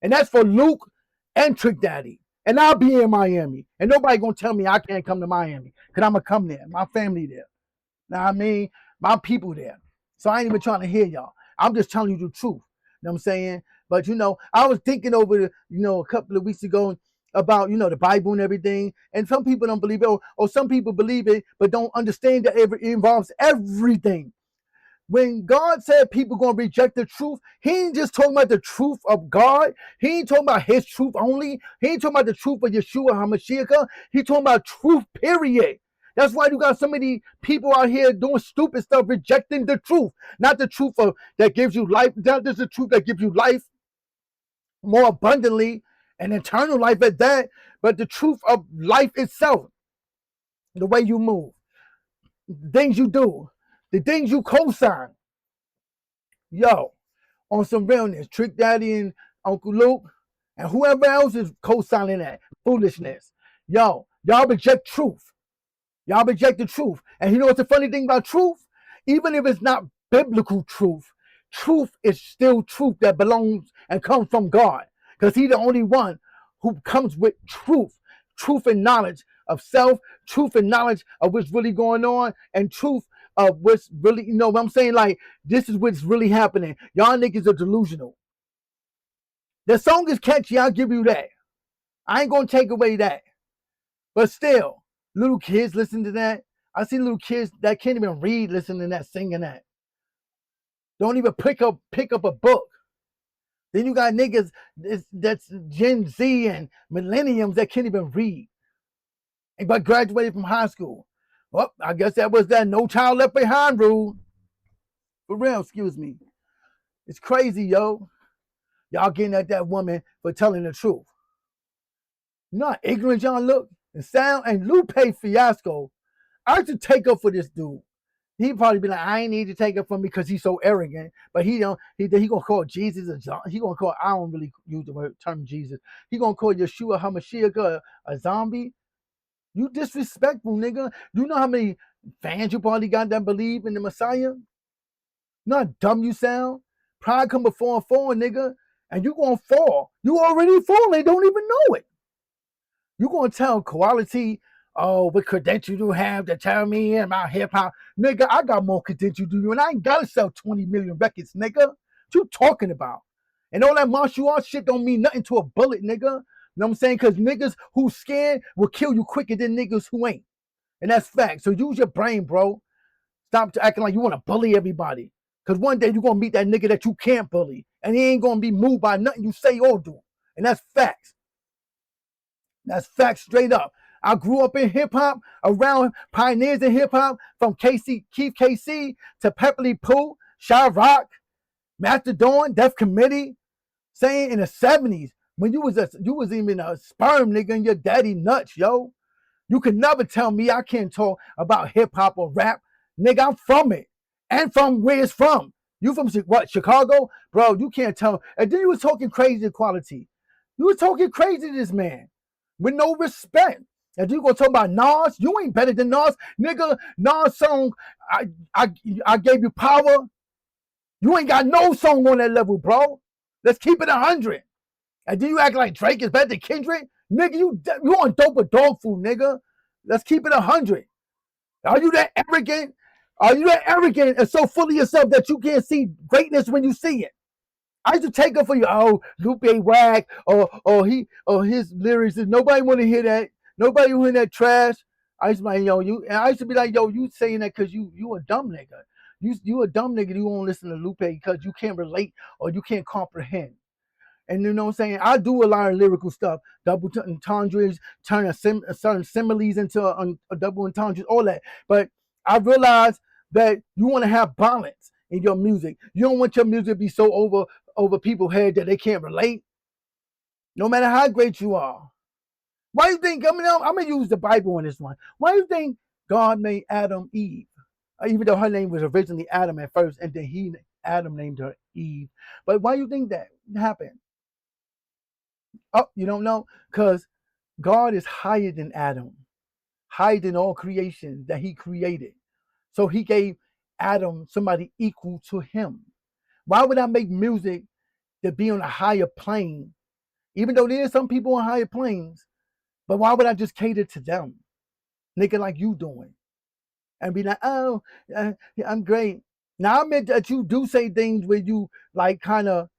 And that's for Luke and Trick Daddy. And I'll be in Miami. And nobody going to tell me I can't come to Miami because I'm going to come there. My family there. Know what I mean? My people there. So I ain't even trying to hear y'all. I'm just telling you the truth. You know what I'm saying? But, I was thinking over, a couple of weeks ago about, the Bible and everything. And some people don't believe it, or some people believe it, but don't understand that it involves everything. When God said people going to reject the truth, he ain't just talking about the truth of God. He ain't talking about his truth only. He ain't talking about the truth of Yeshua HaMashiach. He talking about truth, period. That's why you got so many people out here doing stupid stuff, rejecting the truth. Not the truth that gives you life. Not just the truth that gives you life more abundantly and eternal life at that, but the truth of life itself. The way you move, the things you do, the things you co-sign. Yo, on some realness, Trick Daddy and Uncle Luke and whoever else is co-signing that foolishness. Yo, y'all reject truth. Y'all reject the truth. And you know what's the funny thing about truth? Even if it's not biblical truth, truth is still truth that belongs and comes from God. Because he's the only one who comes with truth. Truth and knowledge of self, truth and knowledge of what's really going on, and truth of what's really, what I'm saying? Like, this is what's really happening. Y'all niggas are delusional. The song is catchy, I'll give you that. I ain't gonna take away that. But still, little kids listen to that. I see little kids that can't even read listening to that, singing that. Don't even pick up a book. Then you got niggas that's Gen Z and millenniums that can't even read, but graduated from high school. Well, I guess that was that No Child Left Behind rule. For real, excuse me. It's crazy, yo. Y'all getting at that woman for telling the truth. You know how ignorant y'all look and sound? And Lupe Fiasco, I should take up for this dude. He probably be like, I ain't need to take up for me because he's so arrogant. But he gonna call Jesus he gonna call, I don't really use the term Jesus. He gonna call Yeshua HaMashiach a zombie. You disrespectful, nigga. You know how many fans you probably got that believe in the Messiah? You know how dumb you sound? Pride come before a fall, nigga. And you gonna fall. You already falling, don't even know it. You gonna tell quality, oh, what credential you have to tell me about hip-hop? Nigga, I got more credential than you, and I ain't gotta sell 20 million records, nigga. What you talking about? And all that martial arts shit don't mean nothing to a bullet, nigga. You know what I'm saying? Because niggas who scared will kill you quicker than niggas who ain't. And that's fact. So use your brain, bro. Stop acting like you want to bully everybody. Because one day you're going to meet that nigga that you can't bully. And he ain't going to be moved by nothing you say or do. And that's facts. That's facts straight up. I grew up in hip-hop, around pioneers in hip-hop, from Keith KC to Pepperly Pooh, Shy Rock, Master Dawn, Def Committee, saying in the 70s, when you was even a sperm nigga and your daddy nuts, yo. You can never tell me I can't talk about hip-hop or rap. Nigga, I'm from it. And from where it's from. You from what, Chicago? Bro, you can't tell. And then you was talking crazy quality. You was talking crazy to this man. With no respect. And you gonna talk about Nas? You ain't better than Nas. Nigga, Nas song, I gave you power. You ain't got no song on that level, bro. Let's keep it 100. And then you act like Drake is better than Kendrick? Nigga, you on dope or dog food, nigga. Let's keep it 100. Are you that arrogant? Are you that arrogant and so full of yourself that you can't see greatness when you see it? I used to take up for you, oh, Lupe whack, or his lyrics. Nobody want to hear that. Nobody want to hear that trash. I used to be like, I used to be like, yo, you saying that because you a dumb nigga. You a dumb nigga. You won't listen to Lupe because you can't relate or you can't comprehend. And you know what I'm saying? I do a lot of lyrical stuff, double entendres, turn certain similes into a double entendres, all that. But I realized that you want to have balance in your music. You don't want your music to be so over people's head that they can't relate. No matter how great you are. Why do you think, I'm going to use the Bible on this one. Why do you think God made Adam Eve? Even though her name was originally Adam at first, and then Adam named her Eve. But why do you think that happened? Oh, you don't know? Because God is higher than Adam, higher than all creation that he created. So he gave Adam somebody equal to him. Why would I make music to be on a higher plane? Even though there's some people on higher planes, but why would I just cater to them? Nigga like you doing. And be like, oh, I'm great. Now I admit that you do say things where you like kind of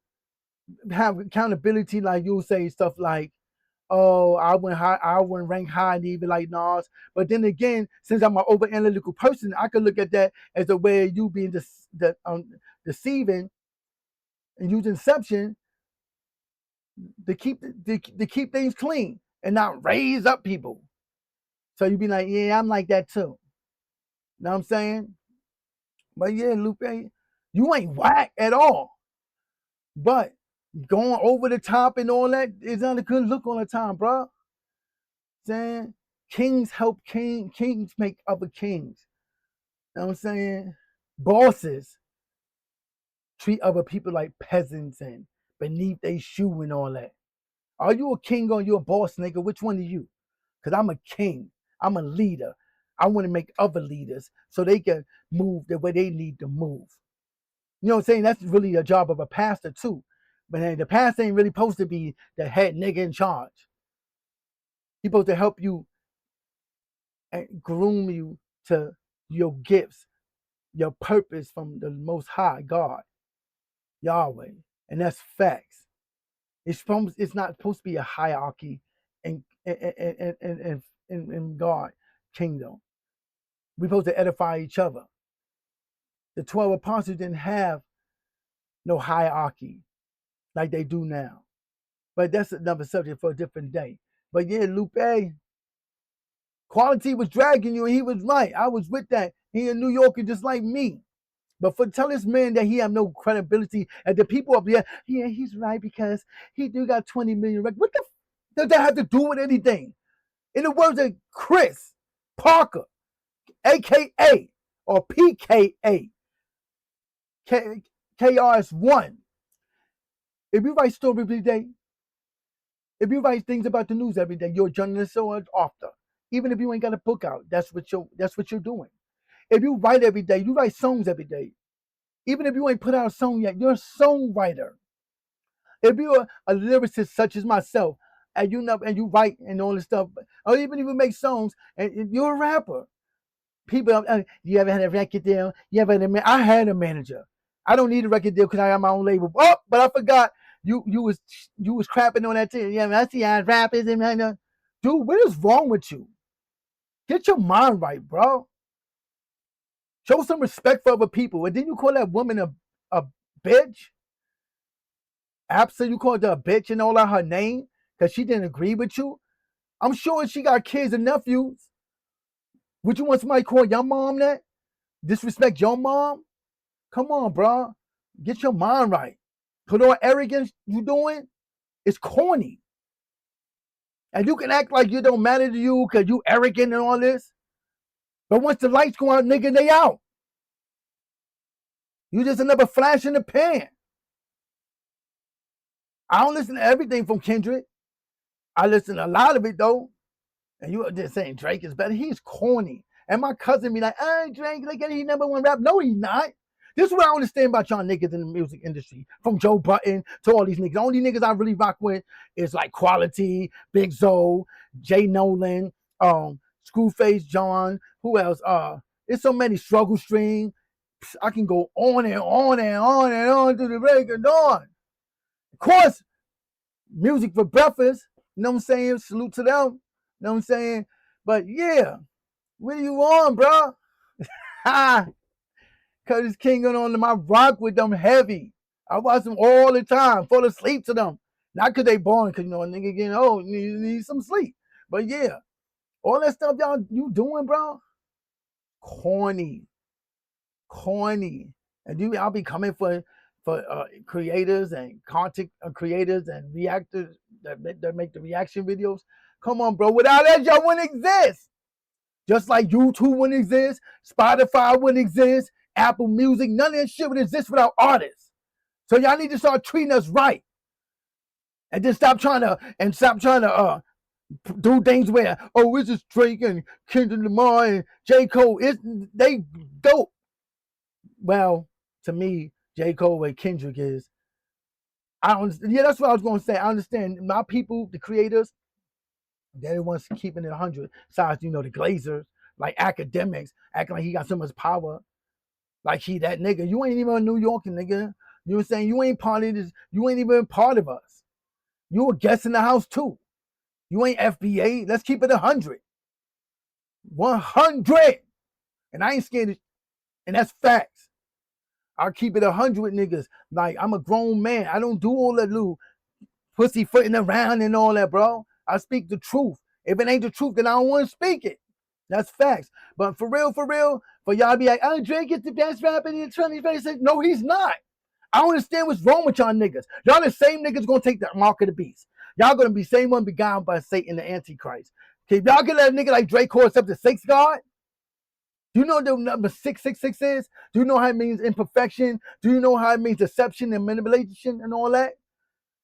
have accountability, like you'll say stuff like, oh, I wouldn't rank high and even like Nas. But then again, since I'm an over analytical person, I could look at that as a way of you being deceiving and using deception to keep things clean and not raise up people. So you be like, yeah, I'm like that too. Know what I'm saying? But yeah, Lupe, you ain't whack at all. But going over the top and all that is not a good look all the time, bro. Saying kings help kings make other kings. You know what I'm saying? Bosses treat other people like peasants and beneath their shoe and all that. Are you a king or you a boss, nigga? Which one are you? Because I'm a king. I'm a leader. I want to make other leaders so they can move the way they need to move. You know what I'm saying? That's really the job of a pastor too. But hey, the pastor ain't really supposed to be the head nigga in charge. He's supposed to help you and groom you to your gifts, your purpose from the Most High God, Yahweh. And that's facts. It's not supposed to be a hierarchy in God kingdom. We're supposed to edify each other. The 12 apostles didn't have no hierarchy like they do now. But that's another subject for a different day. But yeah, Lupe, Quality was dragging you and he was right. I was with that. He a New Yorker just like me. But for tell this man that he have no credibility and the people up here, yeah, he's right because he do got 20 million records. What the does that have to do with anything? In the words of Chris Parker, AKA or PKA, KRS1. If you write stories every day, if you write things about the news every day, you're a journalist or an author. Even if you ain't got a book out, that's what you're doing. If you write every day, you write songs every day. Even if you ain't put out a song yet, you're a songwriter. If you're a lyricist such as myself, and you write and all this stuff, or even if you make songs, and you're a rapper. People, you ever had a record deal? I had a manager. I don't need a record deal because I got my own label. Oh, but I forgot you was crapping on that too. Yeah, I see how rappers and dude, what is wrong with you? Get your mind right, bro. Show some respect for other people. And then you call that woman a bitch? Absolutely, you called her a bitch and all out her name because she didn't agree with you? I'm sure she got kids and nephews. Would you want somebody to call your mom that? Disrespect your mom? Come on, bro. Get your mind right. Put all arrogance you doing, it's corny. And you can act like you don't matter to you because you arrogant and all this. But once the lights go out, nigga, they out. You just another flash in the pan. I don't listen to everything from Kendrick. I listen to a lot of it, though. And you are just saying Drake is better. He's corny. And my cousin be like, Drake, look at he #1 rap. No, he's not. This is what I understand about y'all niggas in the music industry. From Joe Budden to all these niggas. The only niggas I really rock with is like Quality, Big Zoe, Jay Nolan, Screwface John. Who else? There's so many. Struggle Stream. I can go on and on and on and on to the break of dawn. Of course, Music for Breakfast. You know what I'm saying? Salute to them. You know what I'm saying? But yeah, what are you on, bro? Curtis King on my rock with them heavy. I watch them all the time, fall asleep to them. Not because they boring, because a nigga getting old, need some sleep. But yeah, all that stuff y'all you doing, bro, corny. And I'll be coming for creators and content creators and reactors that make the reaction videos. Come on, bro. Without that, y'all wouldn't exist. Just like YouTube wouldn't exist, Spotify wouldn't exist, Apple Music, none of that shit would exist without artists. So y'all need to start treating us right. And then stop trying to do things where, oh, it's just Drake and Kendrick Lamar and J. Cole. They dope. Well, to me, J. Cole and Kendrick is, that's what I was going to say. I understand my people, the creators, they're the ones keeping it 100. Besides, the Glazers, like academics, acting like he got so much power. Like he that nigga. You ain't even a New Yorker, nigga. You know what I'm saying? You ain't part of this. You ain't even part of us. You a guest in the house too. You ain't FBA. Let's keep it 100. 100. And I ain't scared of, and that's facts. I'll keep it 100 niggas. Like, I'm a grown man. I don't do all that little pussyfooting around and all that, bro. I speak the truth. If it ain't the truth, then I don't want to speak it. That's facts. But for real, for y'all to be like, oh, Drake is the best rapper in the 20th. No, he's not. I don't understand what's wrong with y'all niggas. Y'all the same niggas gonna take the mark of the beast. Y'all gonna be same one beguiled by Satan, the Antichrist. Okay, y'all can let a nigga like Drake call himself the sixth God? Do you know the number 666 is? Do you know how it means imperfection? Do you know how it means deception and manipulation and all that?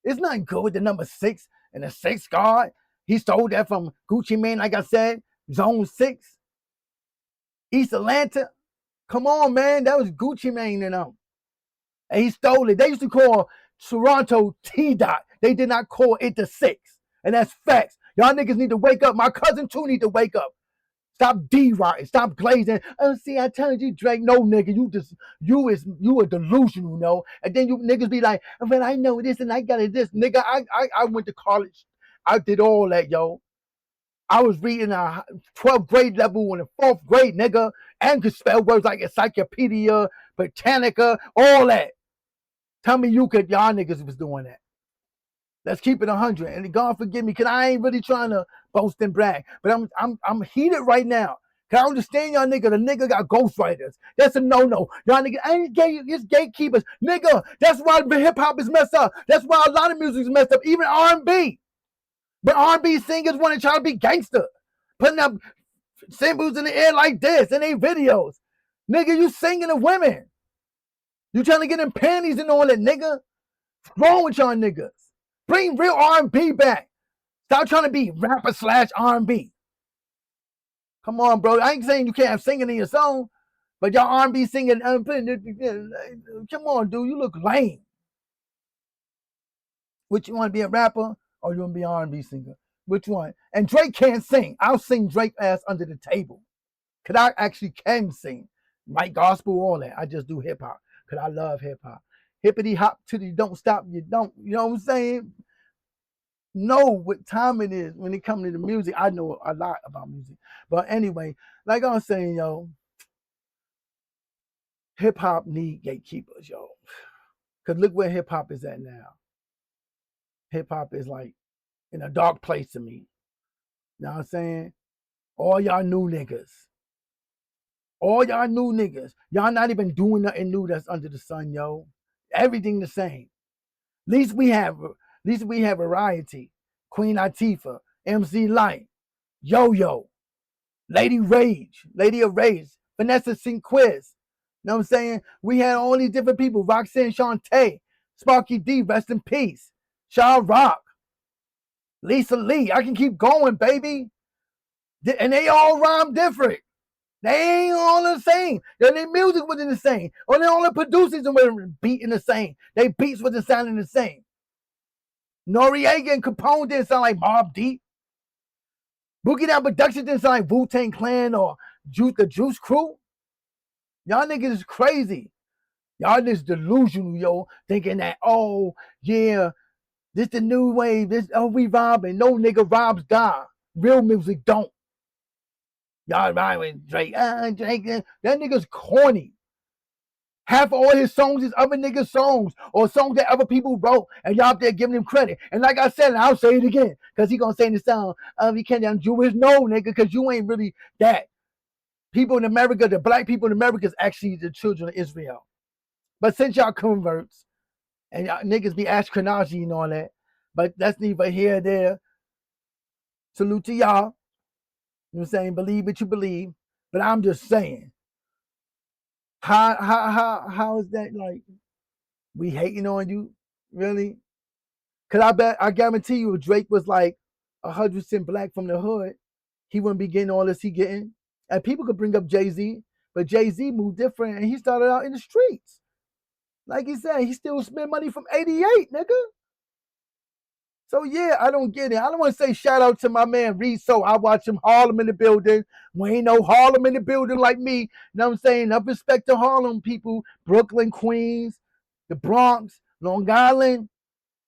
It's not good with the number 6 and the sixth God. He stole that from Gucci Mane, like I said, Zone 6. East Atlanta. Come on, man. That was Gucci Mane and them. And he stole it. They used to call Toronto T-Dot. They did not call it the 6. And that's facts. Y'all niggas need to wake up. My cousin too need to wake up. Stop D-rotting. Stop glazing. Oh, see, I told you, Drake. No, nigga. You are delusional, no? And then you niggas be like, well, I know this and I got it this. Nigga, I went to college. I did all that, yo. I was reading a 12th grade level in the 4th grade, nigga, and could spell words like Encyclopedia, Britannica, all that. Tell me y'all niggas was doing that. Let's keep it 100. And God forgive me, cause I ain't really trying to boast and brag, but I'm heated right now. Cause I understand y'all nigga. The nigga got ghostwriters. That's a no-no. Y'all nigga, I ain't gay. It's gatekeepers, nigga. That's why hip hop is messed up. That's why a lot of music is messed up, even R&B. But R&B singers want to try to be gangster, putting up symbols in the air like this in their videos. Nigga, you singing to women. You trying to get in panties and all that, nigga. What's wrong with y'all niggas? Bring real R&B back. Stop trying to be rapper / R&B. Come on, bro. I ain't saying you can't have singing in your song, but y'all R&B singing. Come on, dude. You look lame. Which you want to be a rapper or you want to be an R&B singer? Which one? And Drake can't sing. I'll sing Drake ass under the table. Cause I actually can sing. Write gospel, all that. I just do hip hop. Cause I love hip hop. Hippity hop till you don't stop, you don't. You know what I'm saying? Know what time it is when it comes to the music. I know a lot about music. But anyway, like I was saying, yo, hip hop need gatekeepers, yo. Cause look where hip hop is at now. Hip hop is like in a dark place to me. You know what I'm saying? All y'all new niggas. All y'all new niggas. Y'all not even doing nothing new that's under the sun, yo. Everything the same. At least we have variety. Queen Latifah, MC Light, Yo-Yo, Lady of Rage, Vanessa Sinquiz. Know what I'm saying? We had all these different people. Roxanne Shante, Sparky D, rest in peace. Shaw Rock, Lisa Lee. I can keep going, baby. And they all rhyme different. They ain't all the same. Their music wasn't the same. Or all the producers were beating the same. They beats wasn't sounding the same. Noriega and Capone didn't sound like Mobb Deep. Boogie Down Production didn't sound like Wu-Tang Clan or the Juice Crew. Y'all niggas is crazy. Y'all just delusional, yo, thinking that, oh, yeah, this the new wave. We robbing. No nigga robs God. Real music don't. Y'all rhyme with Drake. Drake, that nigga's corny. Half of all his songs is other niggas' songs or songs that other people wrote, and y'all up there giving him credit. And like I said, and I'll say it again, because he gonna say in the song, he can't damn Jewish. No, nigga, because you ain't really that. People in America, the black people in America is actually the children of Israel. But since y'all converts, and y'all niggas be Ashkenazi and all that, but that's neither here nor there. Salute to y'all. You know what I'm saying? Believe what you believe. But I'm just saying, how is that like we hating on you? Really? Cause I guarantee you, if Drake was like 100% black from the hood, he wouldn't be getting all this he getting. And people could bring up Jay-Z, but Jay-Z moved different and he started out in the streets. Like he said, he still spent money from 88, nigga. So yeah, I don't get it. I don't want to say shout out to my man Reed. So I watch him Harlem in the building. We ain't no Harlem in the building like me. You know what I'm saying? Enough respect to Harlem people. Brooklyn, Queens, the Bronx, Long Island,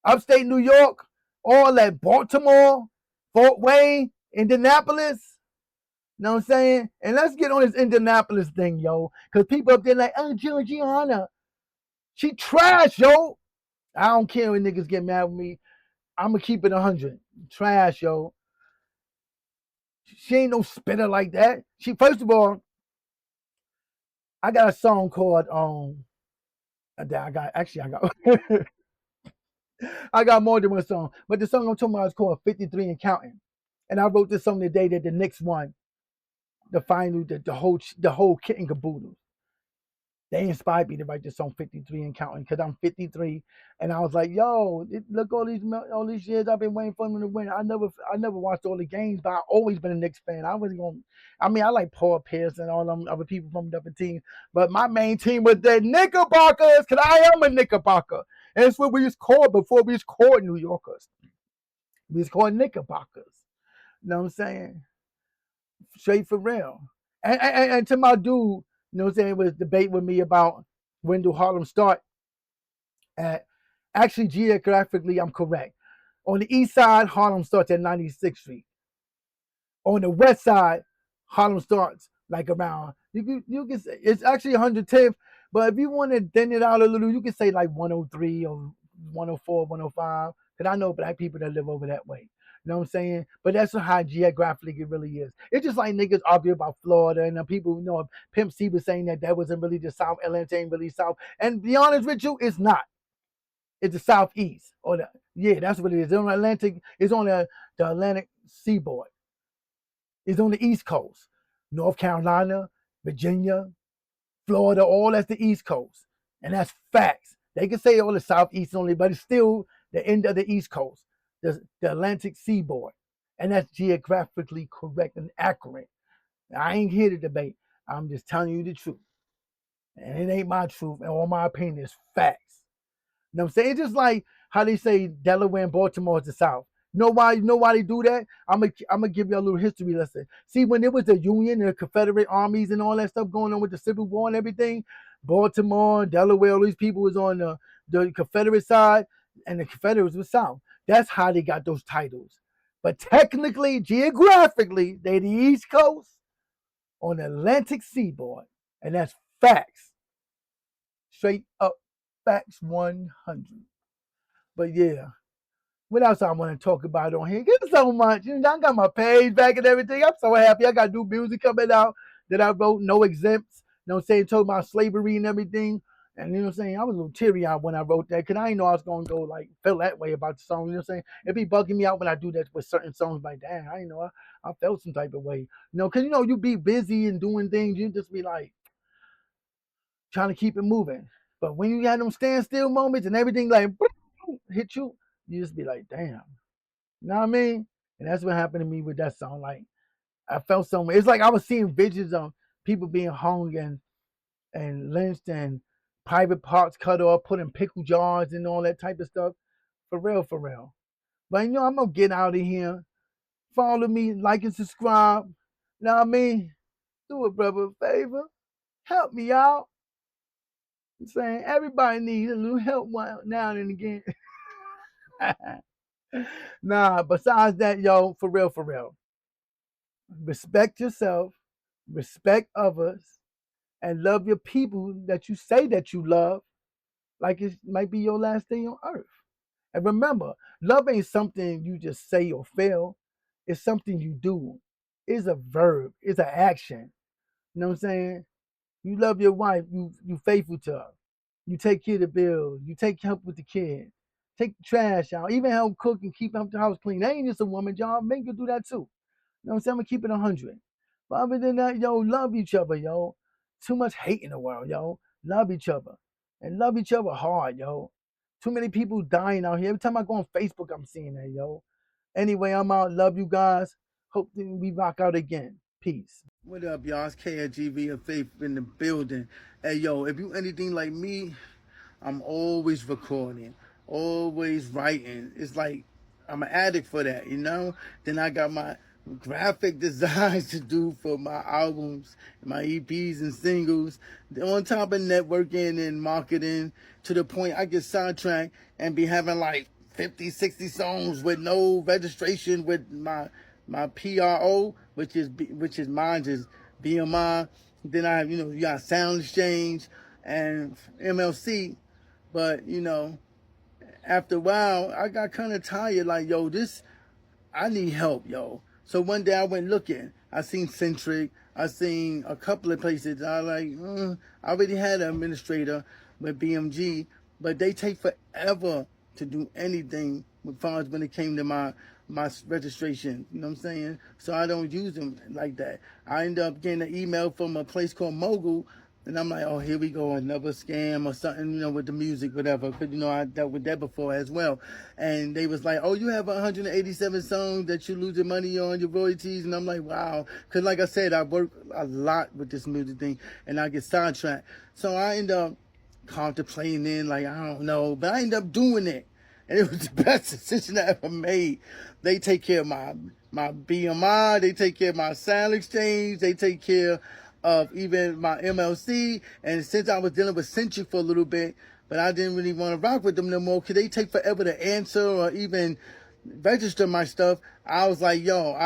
upstate New York, all that, Baltimore, Fort Wayne, Indianapolis. You know what I'm saying? And let's get on this Indianapolis thing, yo. Because people up there like, oh, Georgiana. She trash, yo. I don't care when niggas get mad with me. I'm going to keep it 100. Trash, yo. She ain't no spitter like that. First of all, I got a song called, I got more than one song. But the song I'm talking about is called 53 and Counting. And I wrote this song the day that the Knicks won. The final, the whole kit and caboodle. They inspired me to write this song 53 and Counting because I'm 53, and I was like, "Yo, look all these years I've been waiting for them to win. I never watched all the games, but I always been a Knicks fan. I like Paul Pierce and all them other people from the other teams, but my main team was the Knickerbockers because I am a Knickerbocker, and it's what we was called before we was called New Yorkers. We was called Knickerbockers. You know what I'm saying? Straight for real. And to my dude. You know what I'm saying? Was debate with me about when do Harlem start. Actually, geographically, I'm correct. On the east side, Harlem starts at 96th Street. On the west side, Harlem starts like around, you can say, it's actually 110th, but if you want to thin it out a little, you can say like 103 or 104, 105, because I know black people that live over that way. You know what I'm saying? But that's how geographically it really is. It's just like niggas argue about Florida and the people, you know, Pimp C was saying that wasn't really the South, Atlanta ain't really South. And be honest with you, it's not. It's the Southeast. That's what it is. It's on Atlantic, it's on the Atlantic seaboard. It's on the East Coast. North Carolina, Virginia, Florida, all that's the East Coast. And that's facts. They can say all the Southeast only, but it's still the end of the East Coast. The Atlantic seaboard, and that's geographically correct and accurate. I ain't here to debate. I'm just telling you the truth, and it ain't my truth, and all my opinion is facts. You know what I'm saying? It's just like how they say Delaware and Baltimore is the South. You know why they do that? I'm gonna give you a little history lesson. See, when there was the Union and the Confederate armies and all that stuff going on with the Civil War and everything, Baltimore, Delaware, all these people was on the Confederate side, and the Confederates was South. That's how they got those titles. But technically, geographically, they the East Coast on the Atlantic seaboard. And that's facts. Straight up facts 100. But yeah, what else I want to talk about on here? There's so much. You know, I got my page back and everything. I'm so happy. I got new music coming out that I wrote, no exempts. You know what I'm saying? Talking about slavery and everything. And you know what I'm saying? I was a little teary-eyed when I wrote that because I didn't know I was going to go like feel that way about the song. You know what I'm saying? It be bugging me out when I do that with certain songs. Like, damn, I didn't know I felt some type of way. You know, because, you know, you be busy and doing things. You just be like trying to keep it moving. But when you got them standstill moments and everything like hit you, you just be like, damn. You know what I mean? And that's what happened to me with that song. Like, I felt something. It's like I was seeing visions of people being hung and lynched and private parts cut off, put in pickle jars and all that type of stuff. For real, for real. But you know, I'm gonna get out of here. Follow me, like and subscribe. You know what I mean? Do a brother a favor. Help me out. I'm saying everybody needs a little help now and again. Nah, besides that, yo, for real, for real. Respect yourself, respect others, and love your people that you say that you love, like it might be your last day on earth. And remember, love ain't something you just say or feel. It's something you do. It's a verb. It's an action. You know what I'm saying? You love your wife. You faithful to her. You take care of the bills. You take help with the kids. Take the trash out. Even help cook and keep the house clean. That ain't just a woman job. Men can do that too. You know what I'm saying? I'm going to keep it 100. But other than that, yo, love each other, yo. Too much hate in the world, yo. Love each other. And love each other hard, yo. Too many people dying out here. Every time I go on Facebook, I'm seeing that, yo. Anyway, I'm out. Love you guys. Hope that we rock out again. Peace. What up, y'all? It's KGV of Faith in the building. Hey, yo, if you anything like me, I'm always recording, always writing. It's like I'm an addict for that, you know? Then I got my graphic designs to do for my albums, my EPs and singles. On top of networking and marketing, to the point I get sidetracked and be having like 50, 60 songs with no registration with my PRO, which is mine, just BMI. Then I have, you got Sound Exchange and MLC. But, after a while, I got kind of tired. Like, yo, I need help, yo. So one day I went looking. I seen Centric. I seen a couple of places. I I already had an administrator with BMG, but they take forever to do anything as far as when it came to my registration. You know what I'm saying? So I don't use them like that. I end up getting an email from a place called Mogul, and I'm like, oh, here we go, another scam or something, with the music, whatever. Because, I dealt with that before as well. And they was like, oh, you have 187 songs that you're losing money on, your royalties. And I'm like, wow. Because like I said, I work a lot with this music thing, and I get sidetracked. So I end up contemplating it, like, I don't know. But I end up doing it. And it was the best decision I ever made. They take care of my BMI. They take care of my Sound Exchange. They take care of even my MLC. And since I was dealing with Century for a little bit, but I didn't really want to rock with them no more because they take forever to answer or even register my stuff. I was like, yo,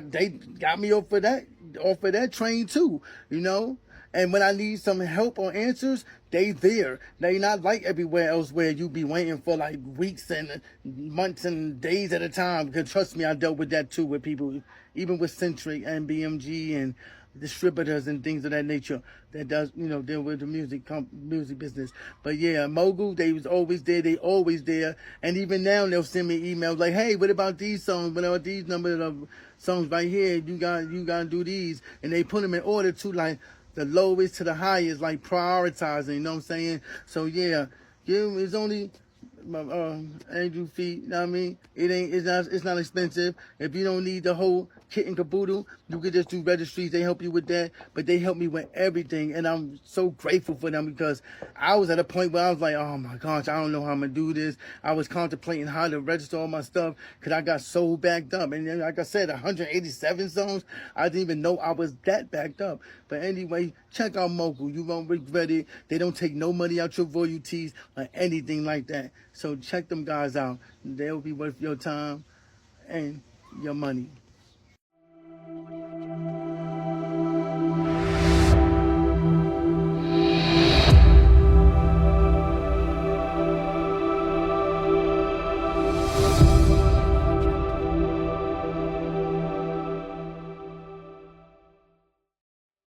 they got me off of that train too, And when I need some help or answers, they there. They not like everywhere else where you be waiting for like weeks and months and days at a time. Because trust me, I dealt with that too with people, even with Centric and BMG and distributors and things of that nature that does, deal with the music business. But yeah, Mogul, they was always there. They always there. And even now they'll send me emails like, hey, what about these songs? What about these number of songs right here? You got to do these. And they put them in order too, like the lowest to the highest, like prioritizing, you know what I'm saying? So yeah, it's only Andrew feet, you know what I mean? It's not expensive. If you don't need the whole kit and caboodle, you can just do registries. They help you with that, but they help me with everything, and I'm so grateful for them because I was at a point where I was like, oh my gosh, I don't know how I'm gonna do this. I was contemplating how to register all my stuff because I got so backed up, and then, like I said, 187 songs. I didn't even know I was that backed up. But anyway, check out Mogul. You won't regret it. They don't take no money out your royalties or anything like that. So check them guys out. They'll be worth your time and your money.